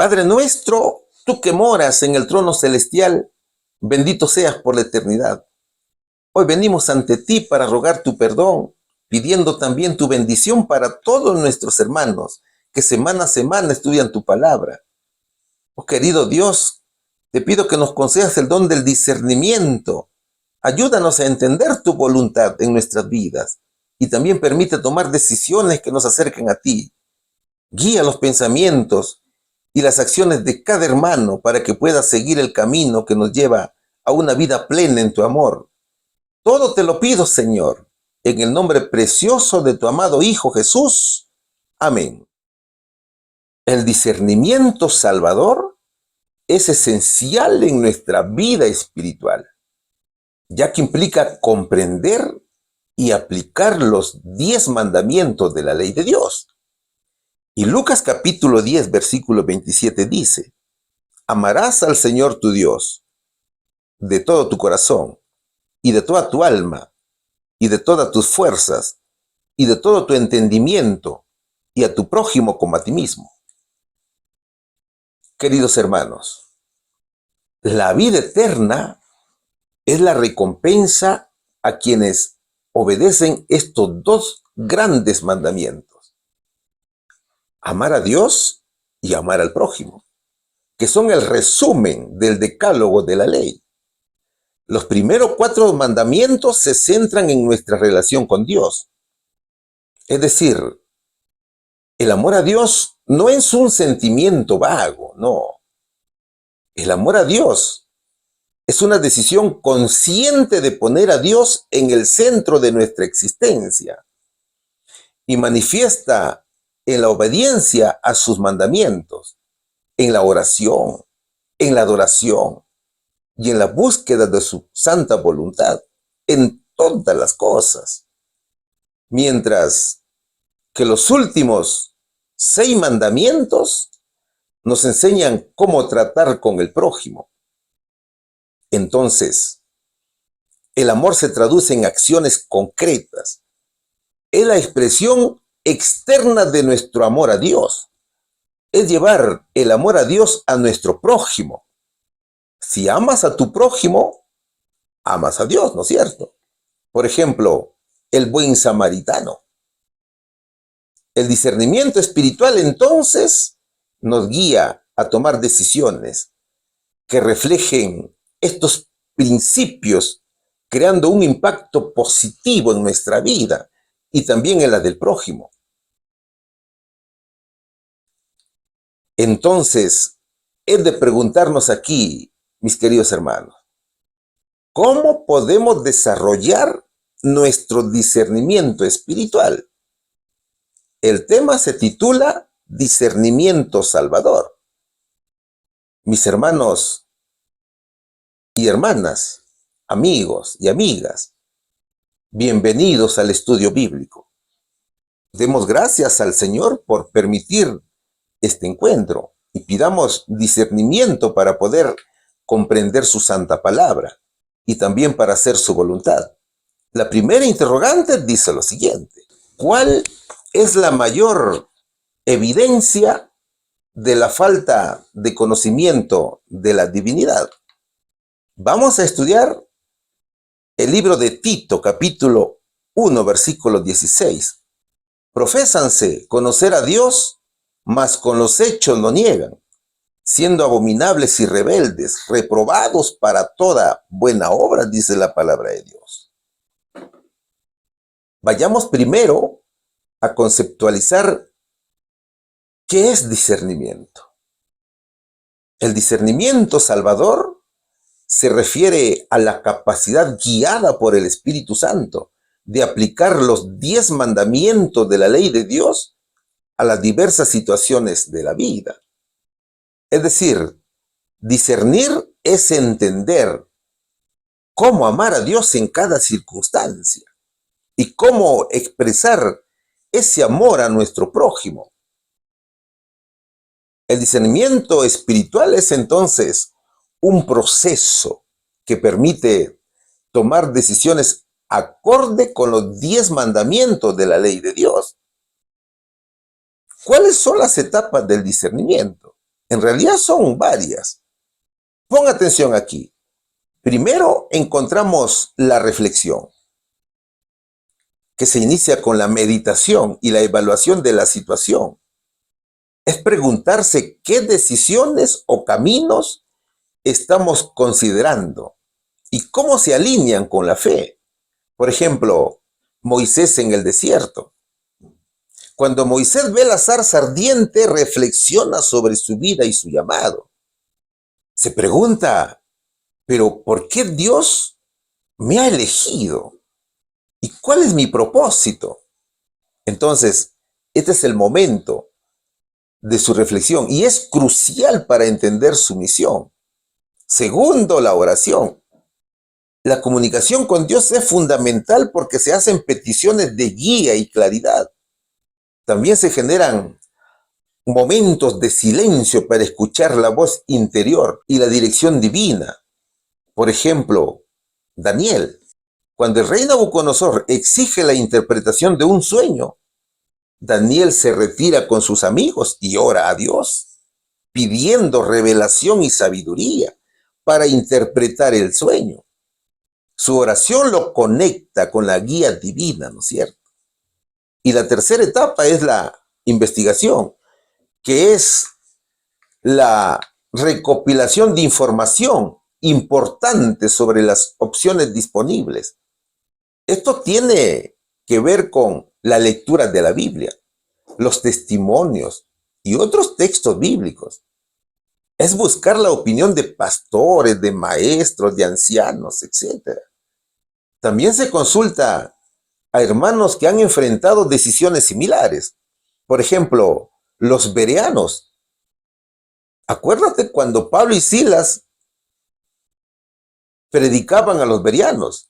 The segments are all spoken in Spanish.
Padre nuestro, tú que moras en el trono celestial, bendito seas por la eternidad. Hoy venimos ante ti para rogar tu perdón, pidiendo también tu bendición para todos nuestros hermanos que semana a semana estudian tu palabra. Oh querido Dios, te pido que nos concedas el don del discernimiento. Ayúdanos a entender tu voluntad en nuestras vidas y también permite tomar decisiones que nos acerquen a ti. Guía los pensamientos y las acciones de cada hermano para que pueda seguir el camino que nos lleva a una vida plena en tu amor. Todo te lo pido, Señor, en el nombre precioso de tu amado Hijo Jesús. Amén. El discernimiento salvador es esencial en nuestra vida espiritual, ya que implica comprender y aplicar los 10 mandamientos de la ley de Dios. Y Lucas capítulo 10, versículo 27 dice: amarás al Señor tu Dios de todo tu corazón y de toda tu alma y de todas tus fuerzas y de todo tu entendimiento y a tu prójimo como a ti mismo. Queridos hermanos, la vida eterna es la recompensa a quienes obedecen estos 2 grandes mandamientos: amar a Dios y amar al prójimo, que son el resumen del decálogo de la ley. Los primeros 4 mandamientos se centran en nuestra relación con Dios. Es decir, el amor a Dios no es un sentimiento vago, no. El amor a Dios es una decisión consciente de poner a Dios en el centro de nuestra existencia y manifiesta en la obediencia a sus mandamientos, en la oración, en la adoración y en la búsqueda de su santa voluntad, en todas las cosas. Mientras que los últimos 6 mandamientos nos enseñan cómo tratar con el prójimo. Entonces, el amor se traduce en acciones concretas. Es la expresión externa de nuestro amor a Dios. Es llevar el amor a Dios a nuestro prójimo. Si amas a tu prójimo, amas a Dios, ¿no es cierto? Por ejemplo, el buen samaritano. El discernimiento espiritual, entonces, nos guía a tomar decisiones que reflejen estos principios, creando un impacto positivo en nuestra vida y también en la del prójimo. Entonces, es de preguntarnos aquí, mis queridos hermanos, ¿cómo podemos desarrollar nuestro discernimiento espiritual? El tema se titula Discernimiento Salvador. Mis hermanos y hermanas, amigos y amigas, bienvenidos al estudio bíblico. Demos gracias al Señor por permitir este encuentro y pidamos discernimiento para poder comprender su santa palabra y también para hacer su voluntad. La primera interrogante dice lo siguiente: ¿cuál es la mayor evidencia de la falta de conocimiento de la divinidad? Vamos a estudiar el libro de Tito, capítulo 1, versículo 16. Profésanse conocer a Dios, mas con los hechos lo niegan, siendo abominables y rebeldes, reprobados para toda buena obra, dice la palabra de Dios. Vayamos primero a conceptualizar qué es discernimiento. El discernimiento salvador se refiere a la capacidad guiada por el Espíritu Santo de aplicar los 10 mandamientos de la ley de Dios a las diversas situaciones de la vida. Es decir, discernir es entender cómo amar a Dios en cada circunstancia y cómo expresar ese amor a nuestro prójimo. El discernimiento espiritual es entonces un proceso que permite tomar decisiones acorde con los 10 mandamientos de la ley de Dios. ¿Cuáles son las etapas del discernimiento? En realidad son varias. Pon atención aquí. Primero encontramos la reflexión, que se inicia con la meditación y la evaluación de la situación. Es preguntarse qué decisiones o caminos estamos considerando y cómo se alinean con la fe. Por ejemplo, Moisés en el desierto. Cuando Moisés ve la zarza ardiente, reflexiona sobre su vida y su llamado. Se pregunta, ¿pero por qué Dios me ha elegido? ¿Y cuál es mi propósito? Entonces, este es el momento de su reflexión y es crucial para entender su misión. Segundo, la oración. La comunicación con Dios es fundamental porque se hacen peticiones de guía y claridad. También se generan momentos de silencio para escuchar la voz interior y la dirección divina. Por ejemplo, Daniel, cuando el rey Nabucodonosor exige la interpretación de un sueño, Daniel se retira con sus amigos y ora a Dios, pidiendo revelación y sabiduría para interpretar el sueño. Su oración lo conecta con la guía divina, ¿no es cierto? Y la tercera etapa es la investigación, que es la recopilación de información importante sobre las opciones disponibles. Esto tiene que ver con la lectura de la Biblia, los testimonios y otros textos bíblicos. Es buscar la opinión de pastores, de maestros, de ancianos, etc. También se consulta a hermanos que han enfrentado decisiones similares. Por ejemplo, los bereanos. Acuérdate cuando Pablo y Silas predicaban a los bereanos.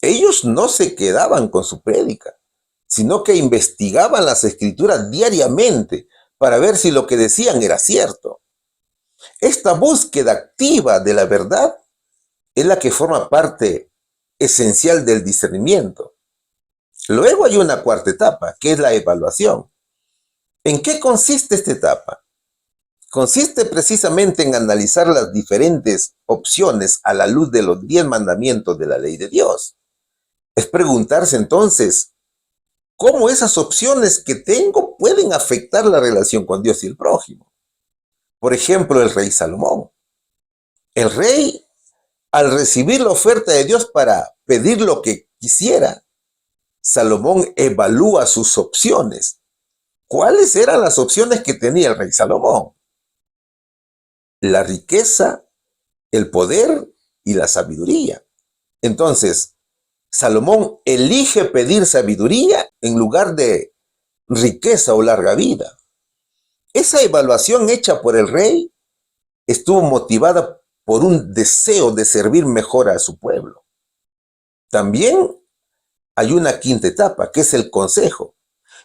Ellos no se quedaban con su prédica, sino que investigaban las escrituras diariamente para ver si lo que decían era cierto. Esta búsqueda activa de la verdad es la que forma parte esencial del discernimiento. Luego hay una cuarta etapa, que es la evaluación. ¿En qué consiste esta etapa? Consiste precisamente en analizar las diferentes opciones a la luz de los 10 mandamientos de la ley de Dios. Es preguntarse entonces, ¿cómo esas opciones que tengo pueden afectar la relación con Dios y el prójimo? Por ejemplo, el rey Salomón. El rey, al recibir la oferta de Dios para pedir lo que quisiera, Salomón evalúa sus opciones. ¿Cuáles eran las opciones que tenía el rey Salomón? La riqueza, el poder y la sabiduría. Entonces, Salomón elige pedir sabiduría en lugar de riqueza o larga vida. Esa evaluación hecha por el rey estuvo motivada por un deseo de servir mejor a su pueblo. También hay una quinta etapa, que es el consejo.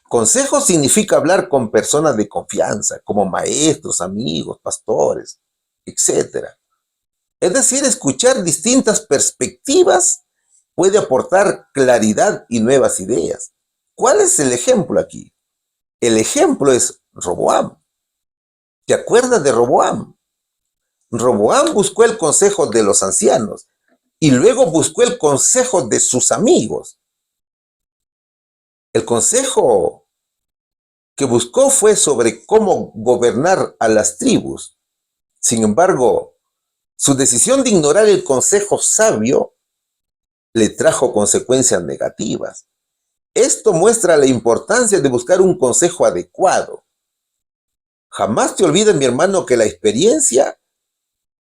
Consejo significa hablar con personas de confianza, como maestros, amigos, pastores, etc. Es decir, escuchar distintas perspectivas puede aportar claridad y nuevas ideas. ¿Cuál es el ejemplo aquí? El ejemplo es Roboam. ¿Te acuerdas de Roboam? Roboam buscó el consejo de los ancianos y luego buscó el consejo de sus amigos. El consejo que buscó fue sobre cómo gobernar a las tribus. Sin embargo, su decisión de ignorar el consejo sabio le trajo consecuencias negativas. Esto muestra la importancia de buscar un consejo adecuado. Jamás te olvides, mi hermano, que la experiencia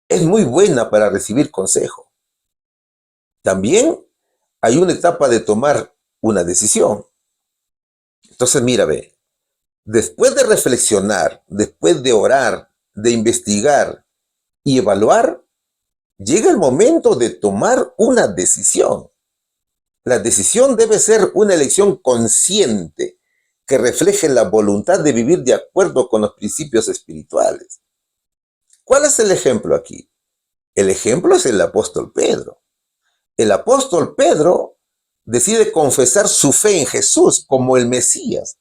es muy buena para recibir consejo. También hay una etapa de tomar una decisión. Entonces, mira, ve, después de reflexionar, después de orar, de investigar y evaluar, llega el momento de tomar una decisión. La decisión debe ser una elección consciente que refleje la voluntad de vivir de acuerdo con los principios espirituales. ¿Cuál es el ejemplo aquí? El ejemplo es el apóstol Pedro. El apóstol Pedro decide confesar su fe en Jesús como el Mesías.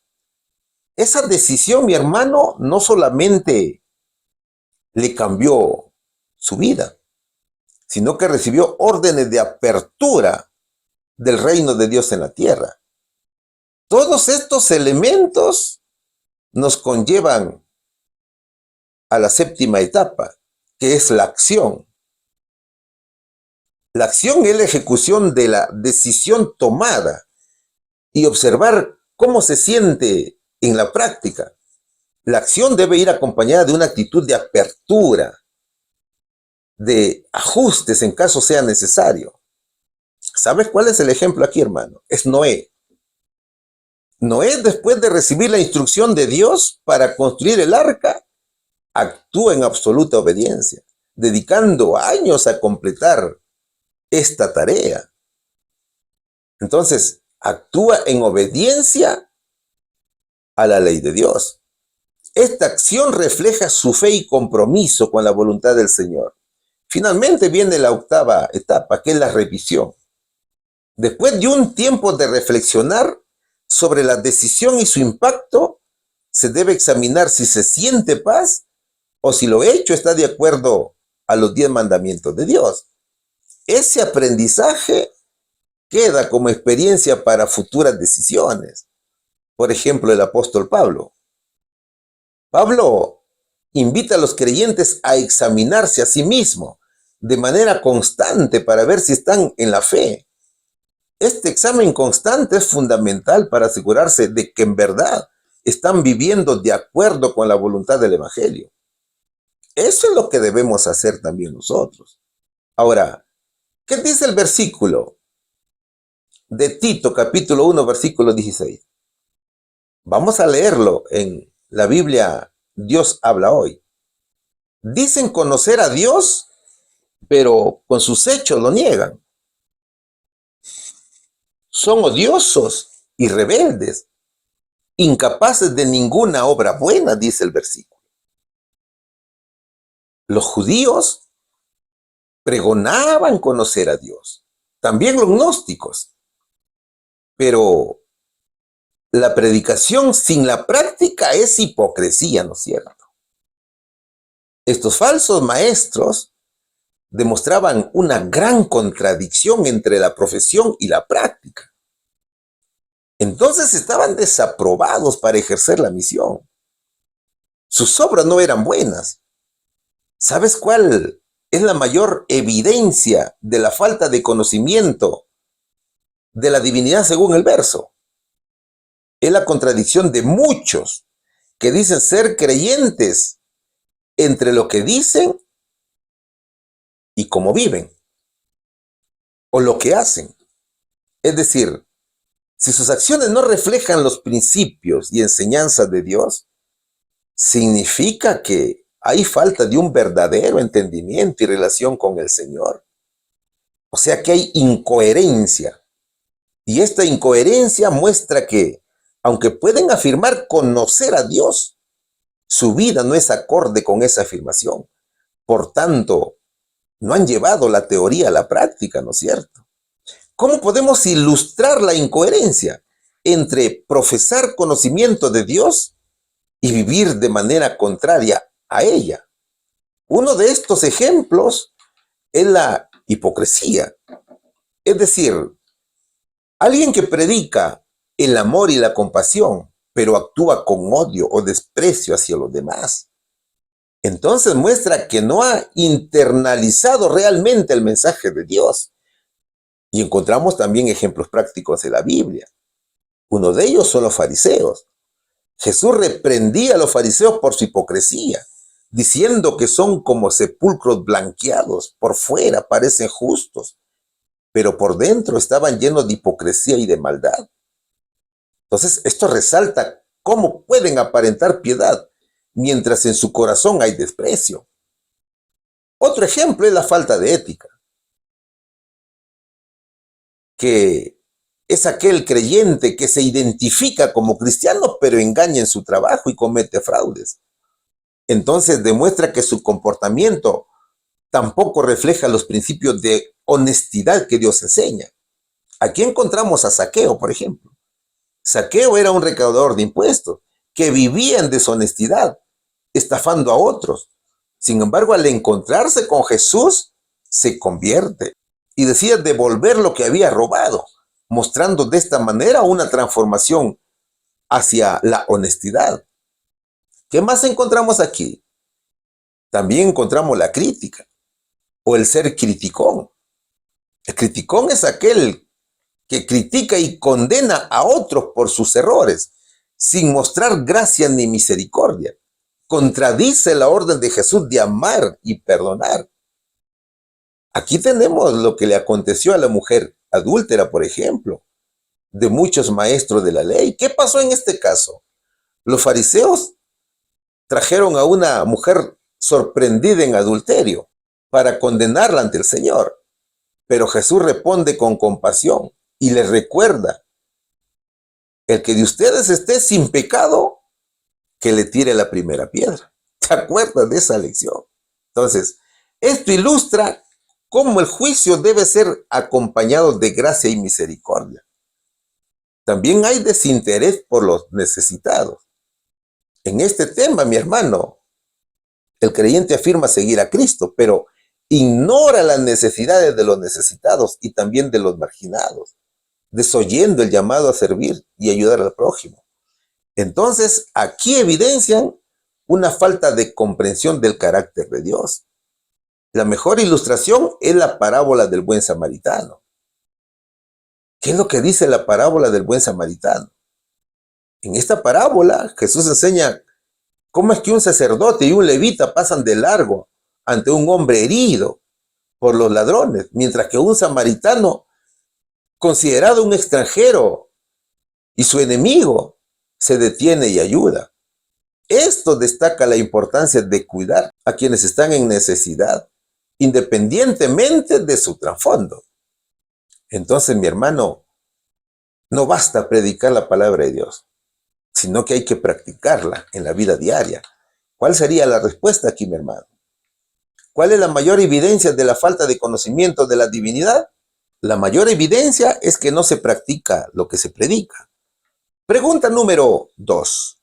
Esa decisión, mi hermano, no solamente le cambió su vida, sino que recibió órdenes de apertura del reino de Dios en la tierra. Todos estos elementos nos conllevan a la séptima etapa, que es la acción. La acción es la ejecución de la decisión tomada y observar cómo se siente en la práctica. La acción debe ir acompañada de una actitud de apertura, de ajustes en caso sea necesario. ¿Sabes cuál es el ejemplo aquí, hermano? Es Noé. Noé, después de recibir la instrucción de Dios para construir el arca, actúa en absoluta obediencia, dedicando años a completar esta tarea. Entonces, actúa en obediencia a la ley de Dios. Esta acción refleja su fe y compromiso con la voluntad del Señor. Finalmente viene la octava etapa, que es la revisión. Después de un tiempo de reflexionar sobre la decisión y su impacto, se debe examinar si se siente paz o si lo hecho está de acuerdo a los 10 mandamientos de Dios. Ese aprendizaje queda como experiencia para futuras decisiones. Por ejemplo, el apóstol Pablo. Pablo invita a los creyentes a examinarse a sí mismos de manera constante para ver si están en la fe. Este examen constante es fundamental para asegurarse de que en verdad están viviendo de acuerdo con la voluntad del Evangelio. Eso es lo que debemos hacer también nosotros. Ahora, ¿qué dice el versículo de Tito, capítulo 1, versículo 16? Vamos a leerlo en la Biblia Dios habla hoy. Dicen conocer a Dios, pero con sus hechos lo niegan. Son odiosos y rebeldes, incapaces de ninguna obra buena, dice el versículo. Los judíos pregonaban conocer a Dios, también los gnósticos, pero la predicación sin la práctica es hipocresía, ¿no es cierto? Estos falsos maestros demostraban una gran contradicción entre la profesión y la práctica. Entonces estaban desaprobados para ejercer la misión. Sus obras no eran buenas. ¿Sabes cuál es la mayor evidencia de la falta de conocimiento de la divinidad según el verso? Es la contradicción de muchos que dicen ser creyentes entre lo que dicen y cómo viven, o lo que hacen. Es decir, si sus acciones no reflejan los principios y enseñanzas de Dios, significa que hay falta de un verdadero entendimiento y relación con el Señor. O sea que hay incoherencia. Y esta incoherencia muestra que, aunque pueden afirmar conocer a Dios, su vida no es acorde con esa afirmación. Por tanto, no han llevado la teoría a la práctica, ¿no es cierto? ¿Cómo podemos ilustrar la incoherencia entre profesar conocimiento de Dios y vivir de manera contraria a ella? Uno de estos ejemplos es la hipocresía. Es decir, alguien que predica el amor y la compasión, pero actúa con odio o desprecio hacia los demás, entonces muestra que no ha internalizado realmente el mensaje de Dios. Y encontramos también ejemplos prácticos en la Biblia. Uno de ellos son los fariseos. Jesús reprendía a los fariseos por su hipocresía, diciendo que son como sepulcros blanqueados, por fuera parecen justos, pero por dentro estaban llenos de hipocresía y de maldad. Entonces, esto resalta cómo pueden aparentar piedad, mientras en su corazón hay desprecio. Otro ejemplo es la falta de ética, que es aquel creyente que se identifica como cristiano, pero engaña en su trabajo y comete fraudes. Entonces demuestra que su comportamiento tampoco refleja los principios de honestidad que Dios enseña. Aquí encontramos a Zaqueo, por ejemplo. Zaqueo era un recaudador de impuestos que vivía en deshonestidad, estafando a otros. Sin embargo, al encontrarse con Jesús, se convierte y decide devolver lo que había robado, mostrando de esta manera una transformación hacia la honestidad. ¿Qué más encontramos aquí? También encontramos la crítica o el ser criticón. El criticón es aquel que critica y condena a otros por sus errores, sin mostrar gracia ni misericordia. Contradice la orden de Jesús de amar y perdonar. Aquí tenemos lo que le aconteció a la mujer adúltera, por ejemplo, de muchos maestros de la ley. ¿Qué pasó en este caso? Los fariseos trajeron a una mujer sorprendida en adulterio para condenarla ante el Señor. Pero Jesús responde con compasión y les recuerda: el que de ustedes esté sin pecado, que le tire la primera piedra. ¿Te acuerdas de esa lección? Entonces, esto ilustra cómo el juicio debe ser acompañado de gracia y misericordia. También hay desinterés por los necesitados. En este tema, mi hermano, el creyente afirma seguir a Cristo, pero ignora las necesidades de los necesitados y también de los marginados, desoyendo el llamado a servir y ayudar al prójimo. Entonces, aquí evidencian una falta de comprensión del carácter de Dios. La mejor ilustración es la parábola del buen samaritano. ¿Qué es lo que dice la parábola del buen samaritano? En esta parábola, Jesús enseña cómo es que un sacerdote y un levita pasan de largo ante un hombre herido por los ladrones, mientras que un samaritano, considerado un extranjero y su enemigo, se detiene y ayuda. Esto destaca la importancia de cuidar a quienes están en necesidad, independientemente de su trasfondo. Entonces, mi hermano, no basta predicar la palabra de Dios, sino que hay que practicarla en la vida diaria. ¿Cuál sería la respuesta aquí, mi hermano? ¿Cuál es la mayor evidencia de la falta de conocimiento de la divinidad? La mayor evidencia es que no se practica lo que se predica. Pregunta número 2.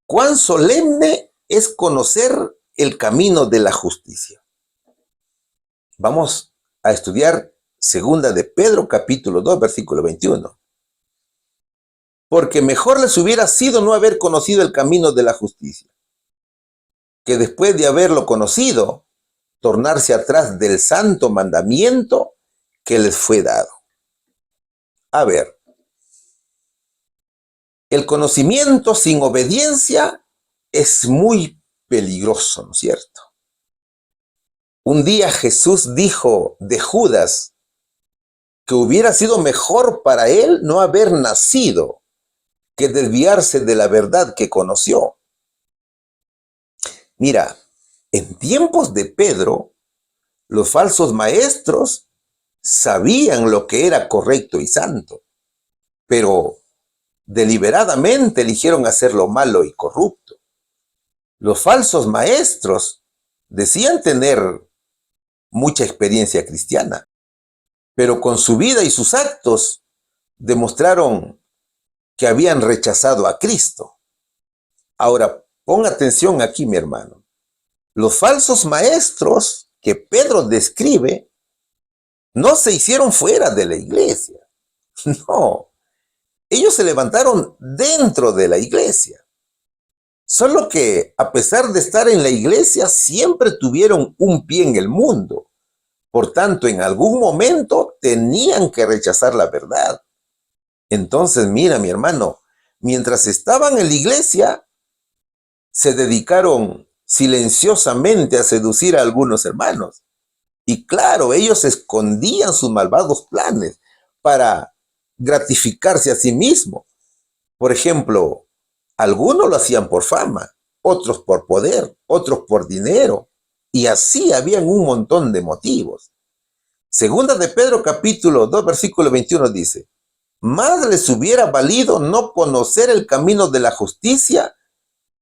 ¿Cuán solemne es conocer el camino de la justicia? Vamos a estudiar segunda de Pedro, capítulo 2, versículo 21. Porque mejor les hubiera sido no haber conocido el camino de la justicia, que después de haberlo conocido, tornarse atrás del santo mandamiento que les fue dado. A ver, el conocimiento sin obediencia es muy peligroso, ¿no es cierto? Un día Jesús dijo de Judas que hubiera sido mejor para él no haber nacido que desviarse de la verdad que conoció. Mira, en tiempos de Pedro, los falsos maestros sabían lo que era correcto y santo, pero deliberadamente eligieron hacer lo malo y corrupto. Los falsos maestros decían tener mucha experiencia cristiana, pero con su vida y sus actos demostraron que habían rechazado a Cristo. Ahora, pon atención aquí, mi hermano. Los falsos maestros que Pedro describe no se hicieron fuera de la iglesia. No, ellos se levantaron dentro de la iglesia. Solo que, a pesar de estar en la iglesia, siempre tuvieron un pie en el mundo. Por tanto, en algún momento tenían que rechazar la verdad. Entonces, mira, mi hermano, mientras estaban en la iglesia, se dedicaron silenciosamente a seducir a algunos hermanos. Y claro, ellos escondían sus malvados planes para gratificarse a sí mismos. Por ejemplo, algunos lo hacían por fama, otros por poder, otros por dinero. Y así habían un montón de motivos. Segunda de Pedro capítulo 2 versículo 21 dice: más les hubiera valido no conocer el camino de la justicia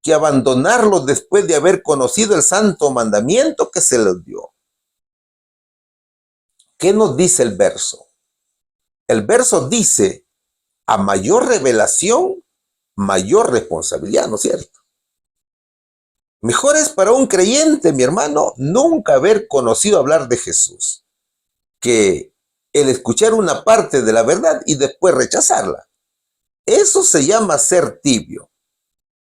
que abandonarlo después de haber conocido el santo mandamiento que se les dio. ¿Qué nos dice el verso? El verso dice: a mayor revelación, mayor responsabilidad, ¿no es cierto? Mejor es para un creyente, mi hermano, nunca haber conocido hablar de Jesús, que el escuchar una parte de la verdad y después rechazarla. Eso se llama ser tibio.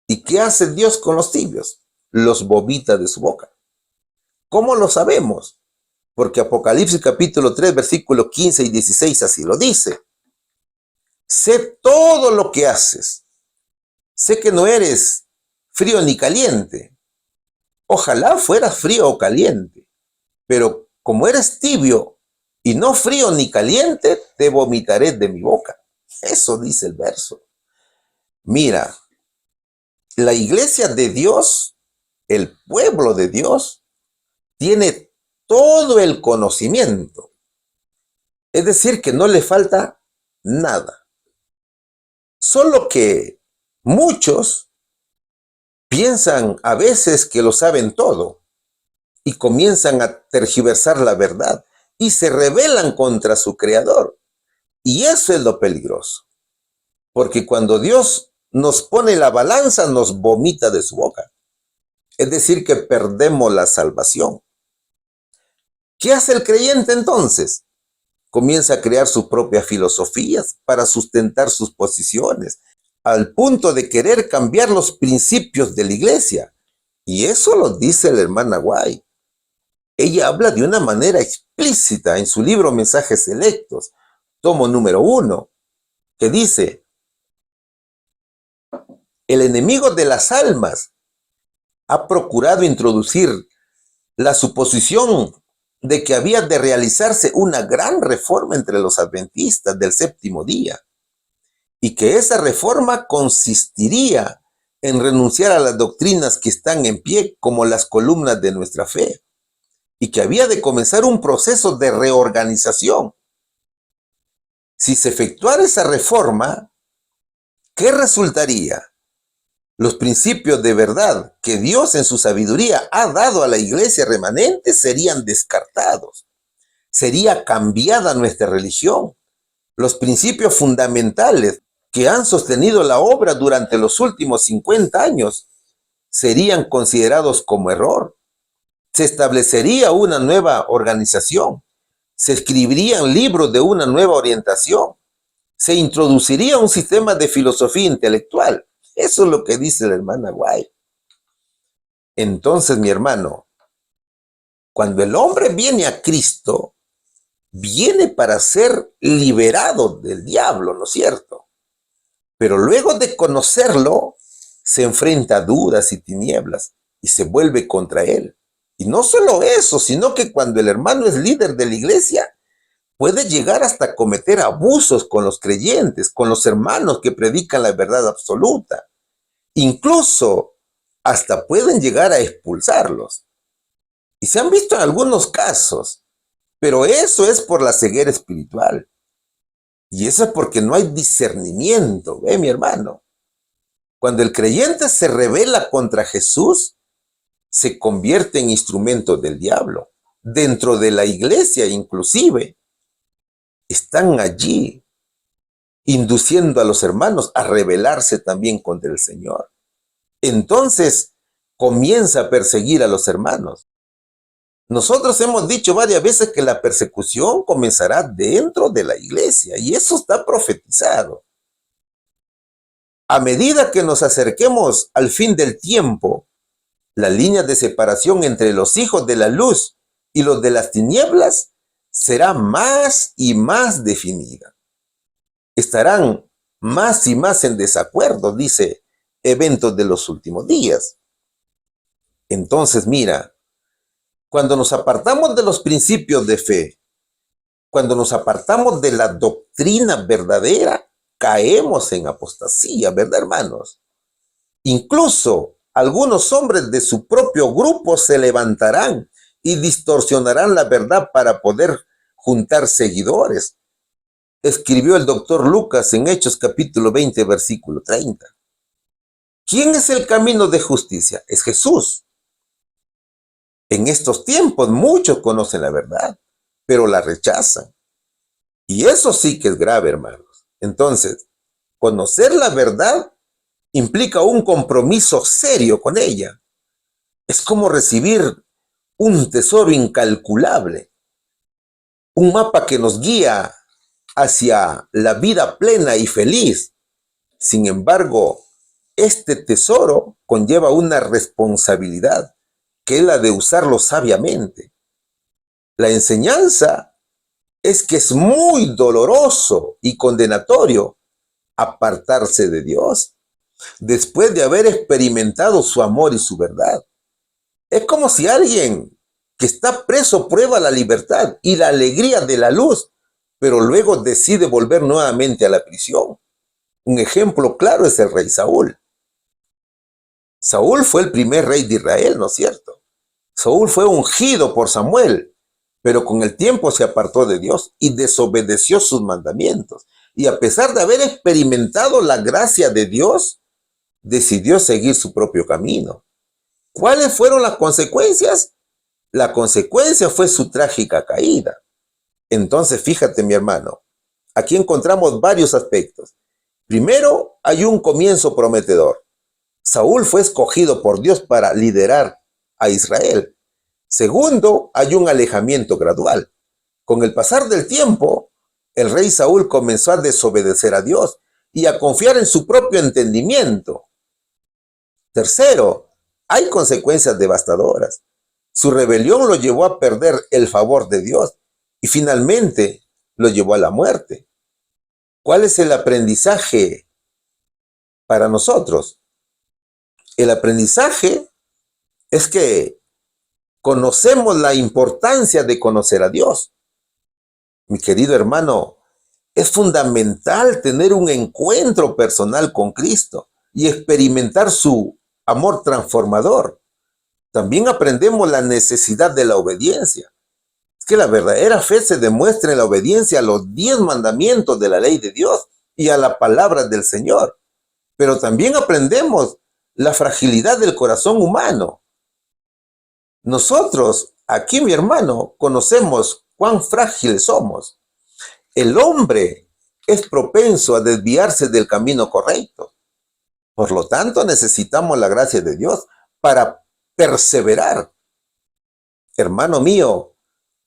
¿Y qué hace Dios con los tibios? Los vomita de su boca. ¿Cómo lo sabemos? Porque Apocalipsis capítulo 3, versículos 15 y 16 así lo dice. Sé todo lo que haces. Sé que no eres frío ni caliente. Ojalá fueras frío o caliente. Pero como eres tibio y no frío ni caliente, te vomitaré de mi boca. Eso dice el verso. Mira, la iglesia de Dios, el pueblo de Dios, tiene todo el conocimiento. Es decir, que no le falta nada. Solo que muchos piensan a veces que lo saben todo y comienzan a tergiversar la verdad y se rebelan contra su creador. Y eso es lo peligroso. Porque cuando Dios nos pone la balanza, nos vomita de su boca. Es decir, que perdemos la salvación. ¿Qué hace el creyente entonces? Comienza a crear sus propias filosofías para sustentar sus posiciones, al punto de querer cambiar los principios de la iglesia. Y eso lo dice la hermana White. Ella habla de una manera explícita en su libro Mensajes Selectos, tomo número 1, que dice: el enemigo de las almas ha procurado introducir la suposición de que había de realizarse una gran reforma entre los adventistas del séptimo día y que esa reforma consistiría en renunciar a las doctrinas que están en pie como las columnas de nuestra fe y que había de comenzar un proceso de reorganización. Si se efectuara esa reforma, ¿qué resultaría? Los principios de verdad que Dios en su sabiduría ha dado a la iglesia remanente serían descartados. Sería cambiada nuestra religión. Los principios fundamentales que han sostenido la obra durante los últimos 50 años serían considerados como error. Se establecería una nueva organización. Se escribirían libros de una nueva orientación. Se introduciría un sistema de filosofía intelectual. Eso es lo que dice la hermana White. Entonces, mi hermano, cuando el hombre viene a Cristo, viene para ser liberado del diablo, ¿no es cierto? Pero luego de conocerlo, se enfrenta a dudas y tinieblas y se vuelve contra él. Y no solo eso, sino que cuando el hermano es líder de la iglesia, puede llegar hasta cometer abusos con los creyentes, con los hermanos que predican la verdad absoluta. Incluso hasta pueden llegar a expulsarlos. Y se han visto en algunos casos, pero eso es por la ceguera espiritual. Y eso es porque no hay discernimiento, ¿ve, mi hermano? Cuando el creyente se rebela contra Jesús, se convierte en instrumento del diablo. Dentro de la iglesia, inclusive, están allí induciendo a los hermanos a rebelarse también contra el Señor. Entonces comienza a perseguir a los hermanos. Nosotros hemos dicho varias veces que la persecución comenzará dentro de la iglesia y eso está profetizado. A medida que nos acerquemos al fin del tiempo, la línea de separación entre los hijos de la luz y los de las tinieblas será más y más definida. Estarán más y más en desacuerdo, dice Eventos de los Últimos Días. Entonces, mira, cuando nos apartamos de los principios de fe, cuando nos apartamos de la doctrina verdadera, caemos en apostasía, ¿verdad, hermanos? Incluso algunos hombres de su propio grupo se levantarán y distorsionarán la verdad para poder juntar seguidores. Escribió el doctor Lucas en Hechos capítulo 20, versículo 30. ¿Quién es el camino de justicia? Es Jesús. En estos tiempos muchos conocen la verdad, pero la rechazan. Y eso sí que es grave, hermanos. Entonces, conocer la verdad implica un compromiso serio con ella. Es como recibir un tesoro incalculable, un mapa que nos guía hacia la vida plena y feliz. Sin embargo, este tesoro conlleva una responsabilidad, que es la de usarlo sabiamente. La enseñanza es que es muy doloroso y condenatorio apartarse de Dios después de haber experimentado su amor y su verdad. Es como si alguien que está preso prueba la libertad y la alegría de la luz, pero luego decide volver nuevamente a la prisión. Un ejemplo claro es el rey Saúl. Saúl fue el primer rey de Israel, ¿no es cierto? Saúl fue ungido por Samuel, pero con el tiempo se apartó de Dios y desobedeció sus mandamientos. Y a pesar de haber experimentado la gracia de Dios, decidió seguir su propio camino. ¿Cuáles fueron las consecuencias? La consecuencia fue su trágica caída. Entonces, fíjate, mi hermano, aquí encontramos varios aspectos. Primero, hay un comienzo prometedor. Saúl fue escogido por Dios para liderar a Israel. Segundo, hay un alejamiento gradual. Con el pasar del tiempo, el rey Saúl comenzó a desobedecer a Dios y a confiar en su propio entendimiento. Tercero, hay consecuencias devastadoras. Su rebelión lo llevó a perder el favor de Dios y finalmente lo llevó a la muerte. ¿Cuál es el aprendizaje para nosotros? El aprendizaje es que conocemos la importancia de conocer a Dios. Mi querido hermano, es fundamental tener un encuentro personal con Cristo y experimentar su amor transformador. También aprendemos la necesidad de la obediencia. Es que la verdadera fe se demuestra en la obediencia a los 10 mandamientos de la ley de Dios y a la palabra del Señor. Pero también aprendemos la fragilidad del corazón humano. Nosotros, aquí mi hermano, conocemos cuán frágiles somos. El hombre es propenso a desviarse del camino correcto. Por lo tanto, necesitamos la gracia de Dios para perseverar. Hermano mío,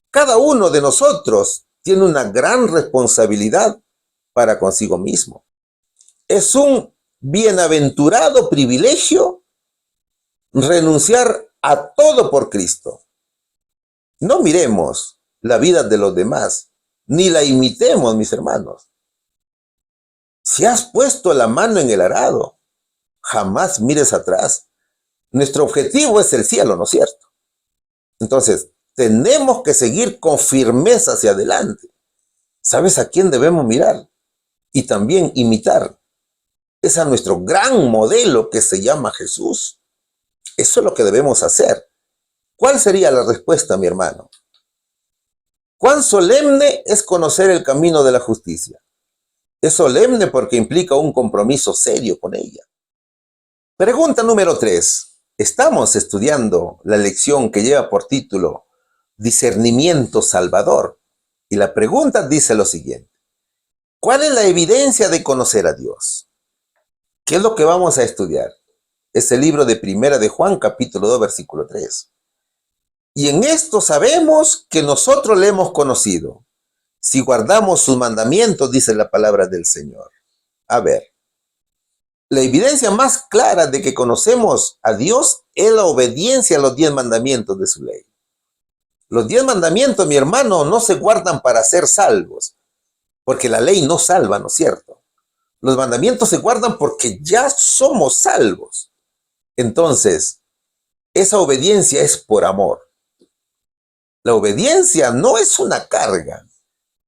cada uno de nosotros tiene una gran responsabilidad para consigo mismo. Es un bienaventurado privilegio renunciar a todo por Cristo. No miremos la vida de los demás, ni la imitemos, mis hermanos. Si has puesto la mano en el arado, jamás mires atrás. Nuestro objetivo es el cielo, ¿no es cierto? Entonces, tenemos que seguir con firmeza hacia adelante. ¿Sabes a quién debemos mirar? Y también imitar. Es a nuestro gran modelo que se llama Jesús. Eso es lo que debemos hacer. ¿Cuál sería la respuesta, mi hermano? ¿Cuán solemne es conocer el camino de la justicia? Es solemne porque implica un compromiso serio con ella. Pregunta número 3. Estamos estudiando la lección que lleva por título Discernimiento Salvador. Y la pregunta dice lo siguiente. ¿Cuál es la evidencia de conocer a Dios? ¿Qué es lo que vamos a estudiar? Es el libro de Primera de Juan, capítulo 2, versículo 3. Y en esto sabemos que nosotros le hemos conocido, si guardamos sus mandamientos, dice la palabra del Señor. A ver, la evidencia más clara de que conocemos a Dios es la obediencia a los 10 mandamientos de su ley. Los 10 mandamientos, mi hermano, no se guardan para ser salvos, porque la ley no salva, ¿no es cierto? Los mandamientos se guardan porque ya somos salvos. Entonces, esa obediencia es por amor. La obediencia no es una carga,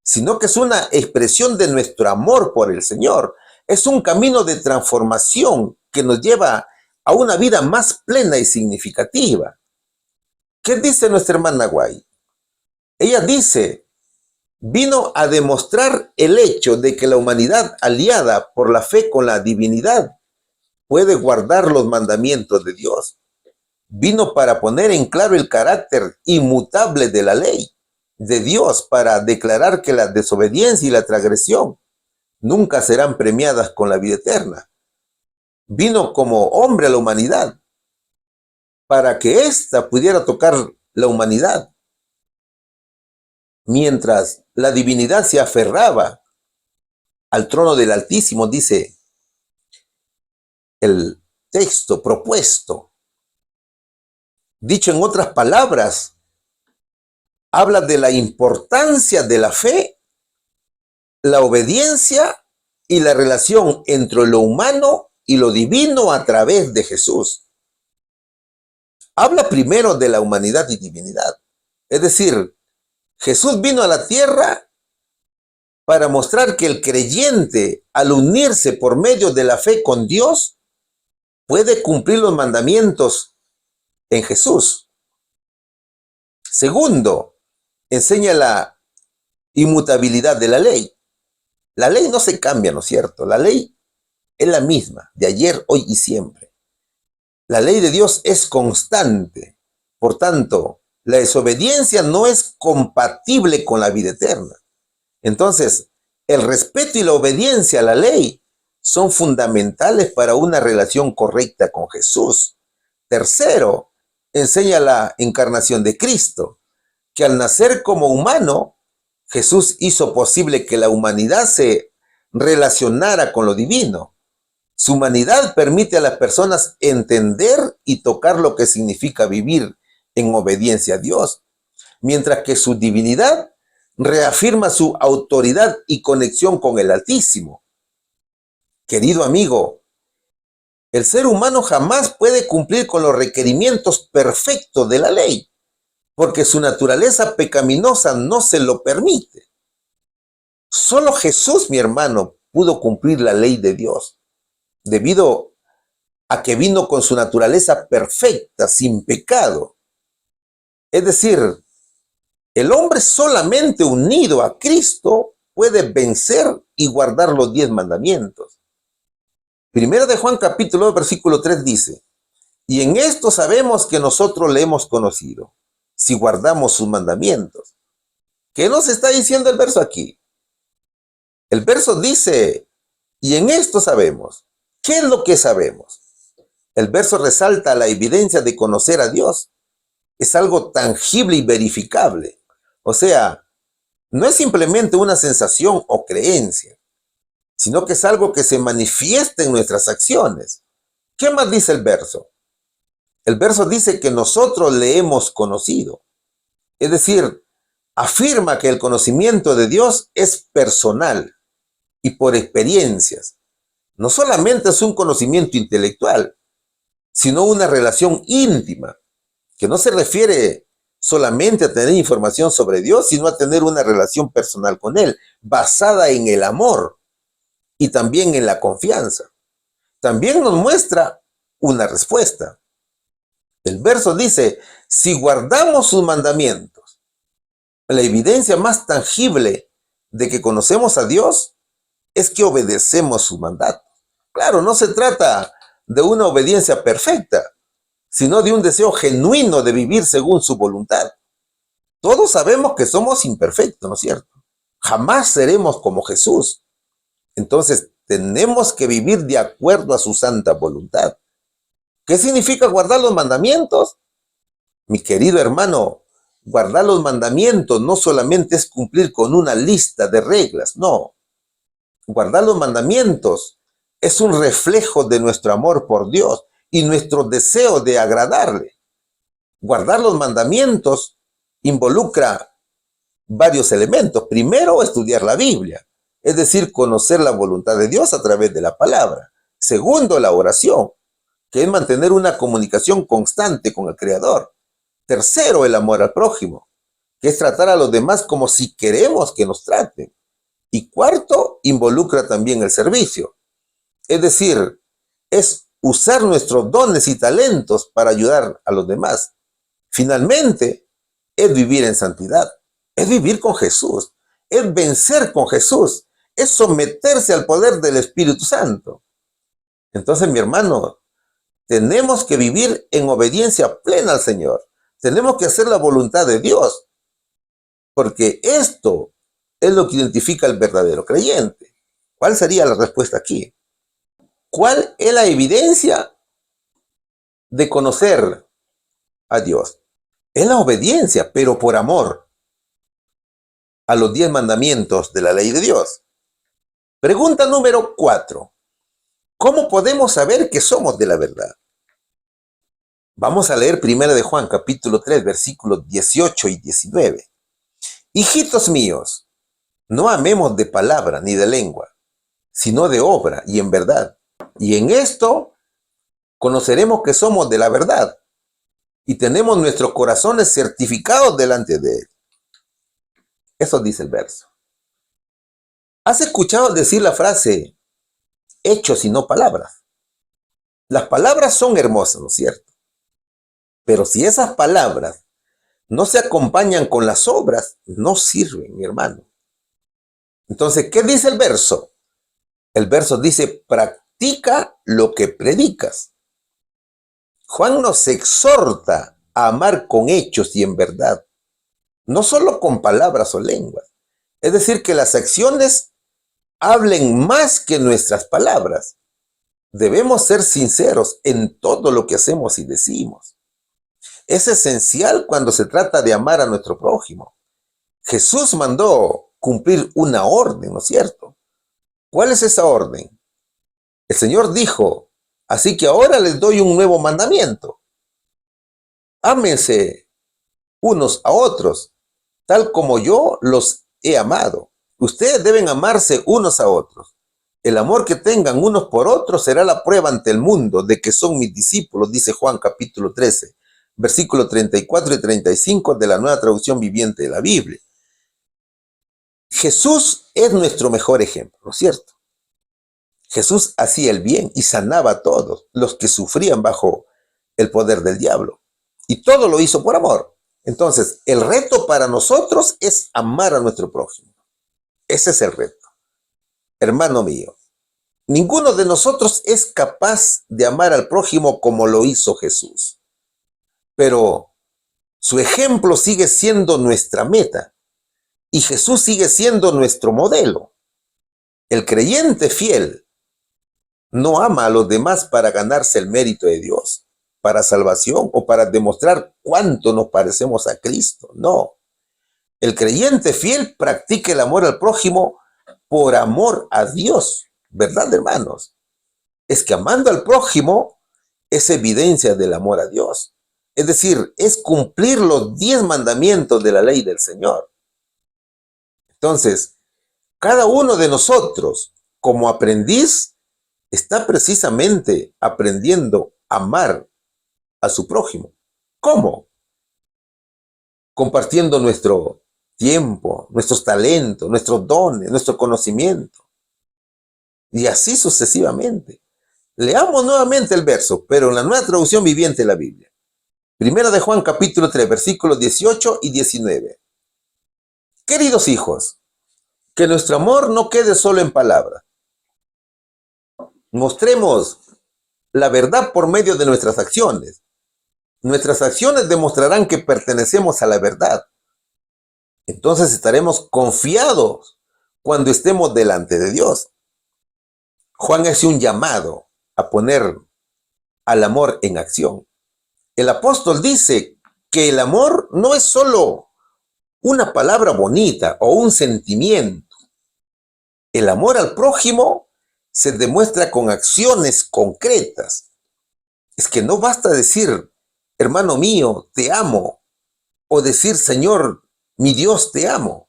sino que es una expresión de nuestro amor por el Señor. Es un camino de transformación que nos lleva a una vida más plena y significativa. ¿Qué dice nuestra hermana Guay? Ella dice, vino a demostrar el hecho de que la humanidad aliada por la fe con la divinidad puede guardar los mandamientos de Dios. Vino para poner en claro el carácter inmutable de la ley de Dios, para declarar que la desobediencia y la transgresión nunca serán premiadas con la vida eterna. Vino como hombre a la humanidad para que ésta pudiera tocar la humanidad, mientras la divinidad se aferraba al trono del Altísimo, dice el texto propuesto. Dicho en otras palabras, habla de la importancia de la fe, la obediencia y la relación entre lo humano y lo divino a través de Jesús. Habla primero de la humanidad y divinidad. Es decir, Jesús vino a la tierra para mostrar que el creyente, al unirse por medio de la fe con Dios, puede cumplir los mandamientos en Jesús. Segundo, enseña la inmutabilidad de la ley. La ley no se cambia, ¿no es cierto? La ley es la misma, de ayer, hoy y siempre. La ley de Dios es constante. Por tanto, la desobediencia no es compatible con la vida eterna. Entonces, el respeto y la obediencia a la ley son fundamentales para una relación correcta con Jesús. Tercero, enseña la encarnación de Cristo, que al nacer como humano, Jesús hizo posible que la humanidad se relacionara con lo divino. Su humanidad permite a las personas entender y tocar lo que significa vivir en obediencia a Dios, mientras que su divinidad reafirma su autoridad y conexión con el Altísimo. Querido amigo, el ser humano jamás puede cumplir con los requerimientos perfectos de la ley, porque su naturaleza pecaminosa no se lo permite. Solo Jesús, mi hermano, pudo cumplir la ley de Dios, debido a que vino con su naturaleza perfecta, sin pecado. Es decir, el hombre solamente unido a Cristo puede vencer y guardar los 10 mandamientos. Primero de Juan capítulo 2, versículo 3 dice, y en esto sabemos que nosotros le hemos conocido, si guardamos sus mandamientos. ¿Qué nos está diciendo el verso aquí? El verso dice, y en esto sabemos. ¿Qué es lo que sabemos? El verso resalta la evidencia de conocer a Dios. Es algo tangible y verificable. O sea, no es simplemente una sensación o creencia, sino que es algo que se manifiesta en nuestras acciones. ¿Qué más dice el verso? El verso dice que nosotros le hemos conocido. Es decir, afirma que el conocimiento de Dios es personal y por experiencias. No solamente es un conocimiento intelectual, sino una relación íntima, que no se refiere solamente a tener información sobre Dios, sino a tener una relación personal con Él, basada en el amor y también en la confianza. También nos muestra una respuesta. El verso dice, si guardamos sus mandamientos, la evidencia más tangible de que conocemos a Dios es que obedecemos sus mandatos. Claro, no se trata de una obediencia perfecta, sino de un deseo genuino de vivir según su voluntad. Todos sabemos que somos imperfectos, ¿no es cierto? Jamás seremos como Jesús. Entonces, tenemos que vivir de acuerdo a su santa voluntad. ¿Qué significa guardar los mandamientos? Mi querido hermano, guardar los mandamientos no solamente es cumplir con una lista de reglas, no. Guardar los mandamientos es un reflejo de nuestro amor por Dios y nuestro deseo de agradarle. Guardar los mandamientos involucra varios elementos. Primero, estudiar la Biblia, es decir, conocer la voluntad de Dios a través de la palabra. Segundo, la oración, que es mantener una comunicación constante con el Creador. Tercero, el amor al prójimo, que es tratar a los demás como si queremos que nos traten. Y cuarto, involucra también el servicio. Es decir, es usar nuestros dones y talentos para ayudar a los demás. Finalmente, es vivir en santidad, es vivir con Jesús, es vencer con Jesús, es someterse al poder del Espíritu Santo. Entonces, mi hermano, tenemos que vivir en obediencia plena al Señor. Tenemos que hacer la voluntad de Dios, porque esto es lo que identifica al verdadero creyente. ¿Cuál sería la respuesta aquí? ¿Cuál es la evidencia de conocer a Dios. Es la obediencia, pero por amor a los 10 mandamientos de la ley de Dios. Pregunta número 4. ¿Cómo podemos saber que somos de la verdad? Vamos a leer 1 de Juan, capítulo 3, versículos 18 y 19. Hijitos míos, no amemos de palabra ni de lengua, sino de obra y en verdad. Y en esto conoceremos que somos de la verdad y tenemos nuestros corazones certificados delante de Él. Eso dice el verso. ¿Has escuchado decir la frase, hechos y no palabras? Las palabras son hermosas, ¿no es cierto? Pero si esas palabras no se acompañan con las obras, no sirven, mi hermano. Entonces, ¿qué dice el verso? El verso dice, practica lo que predicas. Juan nos exhorta a amar con hechos y en verdad, no solo con palabras o lenguas. Es decir, que las acciones hablen más que nuestras palabras. Debemos ser sinceros en todo lo que hacemos y decimos. Es esencial cuando se trata de amar a nuestro prójimo. Jesús mandó cumplir una orden, ¿no es cierto? ¿Cuál es esa orden? El Señor dijo, así que ahora les doy un nuevo mandamiento. Ámense unos a otros, tal como yo los he amado. Ustedes deben amarse unos a otros. El amor que tengan unos por otros será la prueba ante el mundo de que son mis discípulos, dice Juan capítulo 13, versículos 34 y 35 de la Nueva Traducción Viviente de la Biblia. Jesús es nuestro mejor ejemplo, ¿no es cierto? Jesús hacía el bien y sanaba a todos los que sufrían bajo el poder del diablo. Y todo lo hizo por amor. Entonces, el reto para nosotros es amar a nuestro prójimo. Ese es el reto. Hermano mío, ninguno de nosotros es capaz de amar al prójimo como lo hizo Jesús. Pero su ejemplo sigue siendo nuestra meta y Jesús sigue siendo nuestro modelo. El creyente fiel no ama a los demás para ganarse el mérito de Dios, para salvación o para demostrar cuánto nos parecemos a Cristo. No. El creyente fiel practica el amor al prójimo por amor a Dios. ¿Verdad, hermanos? Es que amando al prójimo es evidencia del amor a Dios. Es decir, es cumplir los 10 mandamientos de la ley del Señor. Entonces, cada uno de nosotros, como aprendiz, está precisamente aprendiendo a amar a su prójimo. ¿Cómo? Compartiendo nuestro tiempo, nuestros talentos, nuestros dones, nuestro conocimiento. Y así sucesivamente. Leamos nuevamente el verso, pero en la Nueva Traducción Viviente de la Biblia. 1 de Juan capítulo 3, versículos 18 y 19. Queridos hijos, que nuestro amor no quede solo en palabras. Mostremos la verdad por medio de nuestras acciones. Nuestras acciones demostrarán que pertenecemos a la verdad. Entonces estaremos confiados cuando estemos delante de Dios. Juan hace un llamado a poner al amor en acción. El apóstol dice que el amor no es solo una palabra bonita o un sentimiento. El amor al prójimo se demuestra con acciones concretas. Es que no basta decir, hermano mío, te amo, o decir, Señor, mi Dios, te amo.